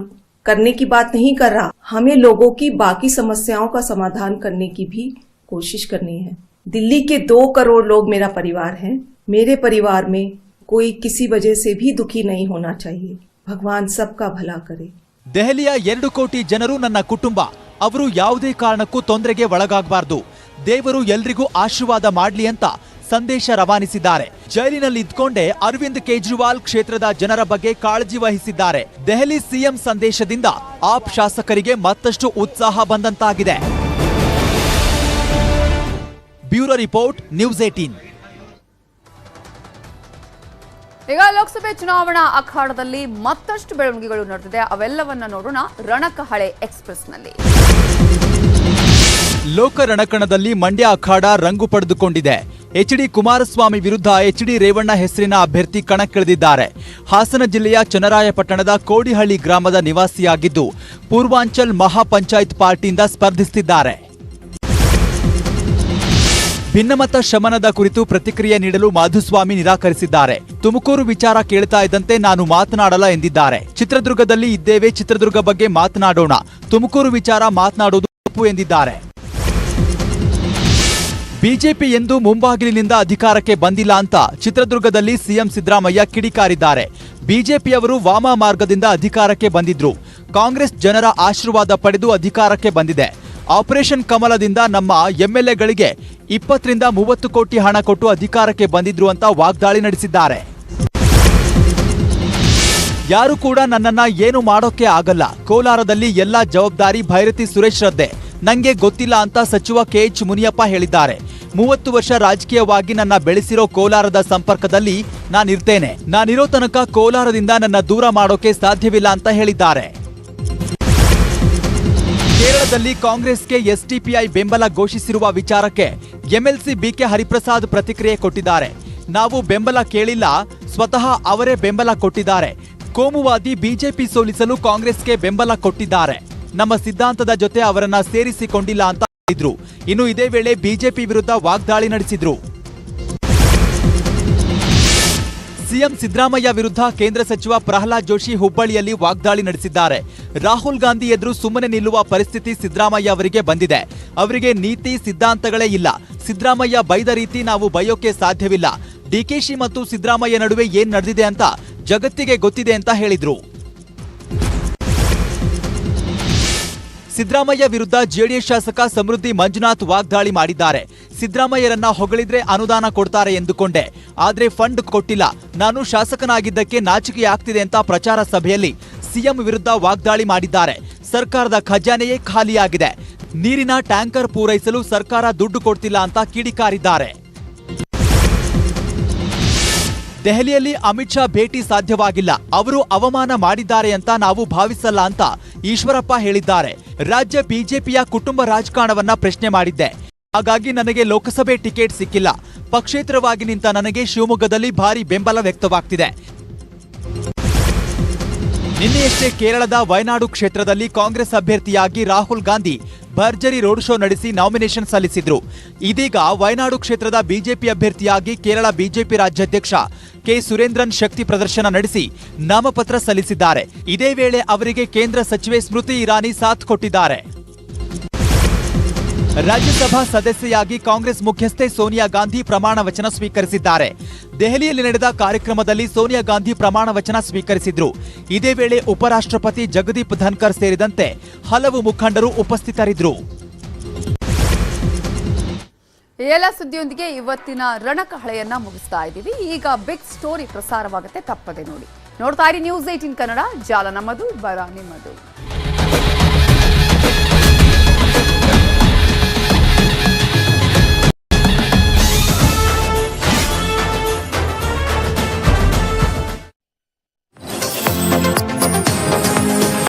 Q: करने की बात नहीं कर रहा, हमें लोगों की बाकी समस्याओं का समाधान करने की भी कोशिश करनी है। दिल्ली के 2 करोड़ लोग मेरा परिवार हैं। मेरे परिवार में कोई किसी वजह से भी दुखी नहीं होना चाहिए। भगवान सबका भला करे।
B: ದೆಹಲಿಯ 2 ಕೋಟಿ ಜನರು ನನ್ನ ಕುಟುಂಬ. ಅವರು ಯಾವುದೇ ಕಾರಣಕ್ಕೂ ತೊಂದರೆಗೆ ಒಳಗಾಗಬಾರದು. ದೇವರು ಎಲ್ರಿಗೂ ಆಶೀರ್ವಾದ ಮಾಡಲಿ ಅಂತ ಸಂದೇಶ ರವಾನಿಸಿದ್ದಾರೆ. ಜೈಲಿನಲ್ಲಿ ಇದ್ಕೊಂಡೇ ಅರವಿಂದ್ ಕೇಜ್ರಿವಾಲ್ ಕ್ಷೇತ್ರದ ಜನರ ಬಗ್ಗೆ ಕಾಳಜಿ ವಹಿಸಿದ್ದಾರೆ. ದೆಹಲಿ ಸಿಎಂ ಸಂದೇಶದಿಂದ ಆಪ್ ಶಾಸಕರಿಗೆ ಮತ್ತಷ್ಟು ಉತ್ಸಾಹ ಬಂದಂತಾಗಿದೆ. Bureau report, news 18.
A: ಈಗ ಲೋಕಸಭೆ ಚುನಾವಣಾ ಅಖಾಡದಲ್ಲಿ ಮತ್ತಷ್ಟು ಬೆಳವಣಿಗೆಗಳು ನಡೆದಿದೆ. ಅವೆಲ್ಲವನ್ನ ನೋಡೋಣ ರಣಕಹಳೆ ಎಕ್ಸ್‌ಪ್ರೆಸ್‌ನಲ್ಲಿ.
B: ಲೋಕ ರಣಕಣದಲ್ಲಿ ಮಂಡ್ಯ ಅಖಾಡ ರಂಗು ಪಡೆದುಕೊಂಡಿದೆ. ಎಚ್ಡಿ ಕುಮಾರಸ್ವಾಮಿ ವಿರುದ್ಧ ಎಚ್ಡಿ ರೇವಣ್ಣ ಹೆಸರಿನ ಅಭ್ಯರ್ಥಿ ಕಣಕ್ಕಿಳಿದಿದ್ದಾರೆ. ಹಾಸನ ಜಿಲ್ಲೆಯ ಚನ್ನರಾಯಪಟ್ಟಣದ ಕೋಡಿಹಳ್ಳಿ ಗ್ರಾಮದ ನಿವಾಸಿಯಾಗಿದ್ದು ಪೂರ್ವಾಂಚಲ್ ಮಹಾ ಪಂಚಾಯತ್ ಪಾರ್ಟಿಯಿಂದ ಸ್ಪರ್ಧಿಸುತ್ತಿದ್ದಾರೆ. ಭಿನ್ನಮತ ಶಮನದ ಕುರಿತು ಪ್ರತಿಕ್ರಿಯೆ ನೀಡಲು ಮಾಧುಸ್ವಾಮಿ ನಿರಾಕರಿಸಿದ್ದಾರೆ. ತುಮಕೂರು ವಿಚಾರ ಕೇಳ್ತಾ ಇದ್ದಂತೆ ನಾನು ಮಾತನಾಡಲ್ಲ ಎಂದಿದ್ದಾರೆ. ಚಿತ್ರದುರ್ಗದಲ್ಲಿ ಇದ್ದೇವೆ, ಚಿತ್ರದುರ್ಗ ಬಗ್ಗೆ ಮಾತನಾಡೋಣ, ತುಮಕೂರು ವಿಚಾರ ಮಾತನಾಡೋದು ತಪ್ಪು ಎಂದಿದ್ದಾರೆ. ಬಿಜೆಪಿ ಎಂದು ಮುಂಬಾಗಿಲಿನಿಂದ ಅಧಿಕಾರಕ್ಕೆ ಬಂದಿಲ್ಲ ಅಂತ ಚಿತ್ರದುರ್ಗದಲ್ಲಿ ಸಿಎಂ ಸಿದ್ದರಾಮಯ್ಯ ಕಿಡಿಕಾರಿದ್ದಾರೆ. ಬಿಜೆಪಿಯವರು ವಾಮ ಮಾರ್ಗದಿಂದ ಅಧಿಕಾರಕ್ಕೆ ಬಂದಿದ್ರು. ಕಾಂಗ್ರೆಸ್ ಜನರ ಆಶೀರ್ವಾದ ಪಡೆದು ಅಧಿಕಾರಕ್ಕೆ ಬಂದಿದೆ. ಆಪರೇಷನ್ ಕಮಲದಿಂದ ನಮ್ಮ ಎಂಎಲ್ಎಗಳಿಗೆ 20 ರಿಂದ 30 ಕೋಟಿ ಹಣ ಕೊಟ್ಟು ಅಧಿಕಾರಕ್ಕೆ ಬಂದಿದ್ರು ಅಂತ ವಾಗ್ದಾಳಿ ನಡೆಸಿದ್ದಾರೆ. ಯಾರು ಕೂಡ ನನ್ನನ್ನ ಏನು ಮಾಡೋಕೆ ಆಗಲ್ಲ. ಕೋಲಾರದಲ್ಲಿ ಎಲ್ಲಾ ಜವಾಬ್ದಾರಿ ಭೈರತಿ ಸುರೇಶ್ ರದ್ದೆ, ನಂಗೆ ಗೊತ್ತಿಲ್ಲ ಅಂತ ಸಚಿವ ಕೆಎಚ್ ಮುನಿಯಪ್ಪ ಹೇಳಿದ್ದಾರೆ. 30 ವರ್ಷ ರಾಜಕೀಯವಾಗಿ ನನ್ನ ಬೆಳೆಸಿರೋ ಕೋಲಾರದ ಸಂಪರ್ಕದಲ್ಲಿ ನಾನಿರ್ತೇನೆ. ನಾನಿರೋ ತನಕ ಕೋಲಾರದಿಂದ ನನ್ನ ದೂರ ಮಾಡೋಕೆ ಸಾಧ್ಯವಿಲ್ಲ ಅಂತ ಹೇಳಿದ್ದಾರೆ. ಕೇರಳದಲ್ಲಿ ಕಾಂಗ್ರೆಸ್ಗೆ ಎಸ್ಡಿಪಿಐ ಬೆಂಬಲ ಘೋಷಿಸಿರುವ ವಿಚಾರಕ್ಕೆ ಎಂಎಲ್ಸಿ ಬಿಕೆ ಹರಿಪ್ರಸಾದ್ ಪ್ರತಿಕ್ರಿಯೆ ಕೊಟ್ಟಿದ್ದಾರೆ. ನಾವು ಬೆಂಬಲ ಕೇಳಿಲ್ಲ, ಸ್ವತಃ ಅವರೇ ಬೆಂಬಲ ಕೊಟ್ಟಿದ್ದಾರೆ. ಕೋಮುವಾದಿ ಬಿಜೆಪಿ ಸೋಲಿಸಲು ಕಾಂಗ್ರೆಸ್ಗೆ ಬೆಂಬಲ ಕೊಟ್ಟಿದ್ದಾರೆ. ನಮ್ಮ ಸಿದ್ಧಾಂತದ ಜೊತೆ ಅವರನ್ನ ಸೇರಿಸಿಕೊಂಡಿಲ್ಲ ಅಂತ ಹೇಳಿದ್ರು. ಇನ್ನು ಇದೇ ವೇಳೆ ಬಿಜೆಪಿ ವಿರುದ್ಧ ವಾಗ್ದಾಳಿ ನಡೆಸಿದ್ರು. ಸಿಎಂ ಸಿದ್ದರಾಮಯ್ಯ ವಿರುದ್ಧ ಕೇಂದ್ರ ಸಚಿವ ಪ್ರಹ್ಲಾದ್ ಜೋಶಿ ಹುಬ್ಬಳ್ಳಿಯಲ್ಲಿ ವಾಗ್ದಾಳಿ ನಡೆಸಿದ್ದಾರೆ. ರಾಹುಲ್ ಗಾಂಧಿ ಎದುರು ಸುಮ್ಮನೆ ನಿಲ್ಲುವ ಪರಿಸ್ಥಿತಿ ಸಿದ್ದರಾಮಯ್ಯ ಅವರಿಗೆ ಬಂದಿದೆ. ಅವರಿಗೆ ನೀತಿ ಸಿದ್ಧಾಂತಗಳೇ ಇಲ್ಲ. ಸಿದ್ದರಾಮಯ್ಯ ಬೈದ ರೀತಿ ನಾವು ಬೈಯೋಕೆ ಸಾಧ್ಯವಿಲ್ಲ. ಡಿಕೆಶಿ ಮತ್ತು ಸಿದ್ದರಾಮಯ್ಯ ನಡುವೆ ಏನ್ ನಡೆದಿದೆ ಅಂತ ಜಗತ್ತಿಗೆ ಗೊತ್ತಿದೆ ಅಂತ ಹೇಳಿದ್ರು. ಸಿದ್ದರಾಮಯ್ಯ ವಿರುದ್ಧ ಜೆಡಿಎಸ್ ಶಾಸಕ ಸಮೃದ್ಧಿ ಮಂಜುನಾಥ್ ವಾಗ್ದಾಳಿ ಮಾಡಿದ್ದಾರೆ. ಸಿದ್ದರಾಮಯ್ಯರನ್ನ ಹೊಗಳಿದ್ರೆ ಅನುದಾನ ಕೊಡ್ತಾರೆ ಎಂದುಕೊಂಡೆ, ಆದ್ರೆ ಫಂಡ್ ಕೊಟ್ಟಿಲ್ಲ. ನಾನು ಶಾಸಕನಾಗಿದ್ದಕ್ಕೆ ನಾಚಿಕೆ ಆಗ್ತಿದೆ ಅಂತ ಪ್ರಚಾರ ಸಭೆಯಲ್ಲಿ ಸಿಎಂ ವಿರುದ್ಧ ವಾಗ್ದಾಳಿ ಮಾಡಿದ್ದಾರೆ. ಸರ್ಕಾರದ ಖಜಾನೆಯೇ ಖಾಲಿಯಾಗಿದೆ. ನೀರಿನ ಟ್ಯಾಂಕರ್ ಪೂರೈಸಲು ಸರ್ಕಾರ ದುಡ್ಡು ಕೊಡ್ತಿಲ್ಲ ಅಂತ ಕಿಡಿಕಾರಿದ್ದಾರೆ. ದೆಹಲಿಯಲ್ಲಿ ಅಮಿತ್ ಶಾ ಭೇಟಿ ಸಾಧ್ಯವಾಗಿಲ್ಲ. ಅವರು ಅವಮಾನ ಮಾಡಿದ್ದಾರೆ ಅಂತ ನಾವು ಭಾವಿಸಲ್ಲ ಅಂತ ಈಶ್ವರಪ್ಪ ಹೇಳಿದ್ದಾರೆ. ರಾಜ್ಯ ಬಿಜೆಪಿಯ ಕುಟುಂಬ ರಾಜಕಾರಣವನ್ನ ಪ್ರಶ್ನೆ ಮಾಡಿದ್ದೆ. ಹಾಗಾಗಿ ನನಗೆ ಲೋಕಸಭೆ ಟಿಕೆಟ್ ಸಿಕ್ಕಿಲ್ಲ. ಪಕ್ಷೇತರವಾಗಿ ನಿಂತ ನನಗೆ ಶಿವಮೊಗ್ಗದಲ್ಲಿ ಭಾರಿ ಬೆಂಬಲ ವ್ಯಕ್ತವಾಗ್ತಿದೆ. ನಿನ್ನೆಯಷ್ಟೇ ಕೇರಳದ ವಯನಾಡು ಕ್ಷೇತ್ರದಲ್ಲಿ ಕಾಂಗ್ರೆಸ್ ಅಭ್ಯರ್ಥಿಯಾಗಿ ರಾಹುಲ್ ಗಾಂಧಿ ಭರ್ಜರಿ ರೋಡ್ ಶೋ ನಡೆಸಿ ನಾಮಿನೇಷನ್ ಸಲ್ಲಿಸಿದ್ರು. ಇದೀಗ ವಯನಾಡು ಕ್ಷೇತ್ರದ ಬಿಜೆಪಿ ಅಭ್ಯರ್ಥಿಯಾಗಿ ಕೇರಳ ಬಿಜೆಪಿ ರಾಜ್ಯಾಧ್ಯಕ್ಷ ಕೆ ಸುರೇಂದ್ರನ್ ಶಕ್ತಿ ಪ್ರದರ್ಶನ ನಡೆಸಿ ನಾಮಪತ್ರ ಸಲ್ಲಿಸಿದ್ದಾರೆ. ಇದೇ ವೇಳೆ ಅವರಿಗೆ ಕೇಂದ್ರ ಸಚಿವೆ ಸ್ಮೃತಿ ಇರಾನಿ ಸಾಥ್ ಕೊಟ್ಟಿದ್ದಾರೆ. ರಾಜ್ಯಸಭಾ ಸದಸ್ಯೆಯಾಗಿ ಕಾಂಗ್ರೆಸ್ ಮುಖ್ಯಸ್ಥೆ ಸೋನಿಯಾ ಗಾಂಧಿ ಪ್ರಮಾಣ ವಚನ ಸ್ವೀಕರಿಸಿದ್ದಾರೆ. ದೆಹಲಿಯಲ್ಲಿ ನಡೆದ ಕಾರ್ಯಕ್ರಮದಲ್ಲಿ ಸೋನಿಯಾ ಗಾಂಧಿ ಪ್ರಮಾಣ ವಚನ ಸ್ವೀಕರಿಸಿದ್ರು. ಇದೇ ವೇಳೆ ಉಪರಾಷ್ಟ್ರಪತಿ ಜಗದೀಪ್ ಧನ್ಕರ್ ಸೇರಿದಂತೆ ಹಲವು ಮುಖಂಡರು ಉಪಸ್ಥಿತರಿದ್ದರು.
A: ಎಲ್ಲ ಸುದ್ದಿಯೊಂದಿಗೆ ಇವತ್ತಿನ ರಣಕಹಳೆಯನ್ನ ಮುಗಿಸ್ತಾ ಇದ್ದೀವಿ. ಈಗ ಬಿಗ್ ಸ್ಟೋರಿ ಪ್ರಸಾರವಾಗುತ್ತೆ, ತಪ್ಪದೆ ನೋಡಿ. ನೋಡ್ತಾ ಇರಿ ನ್ಯೂಸ್ 18 ಕನ್ನಡ. ಜಾಲ ನಮ್ಮದು, ಬರ ನಿಮ್ಮದು.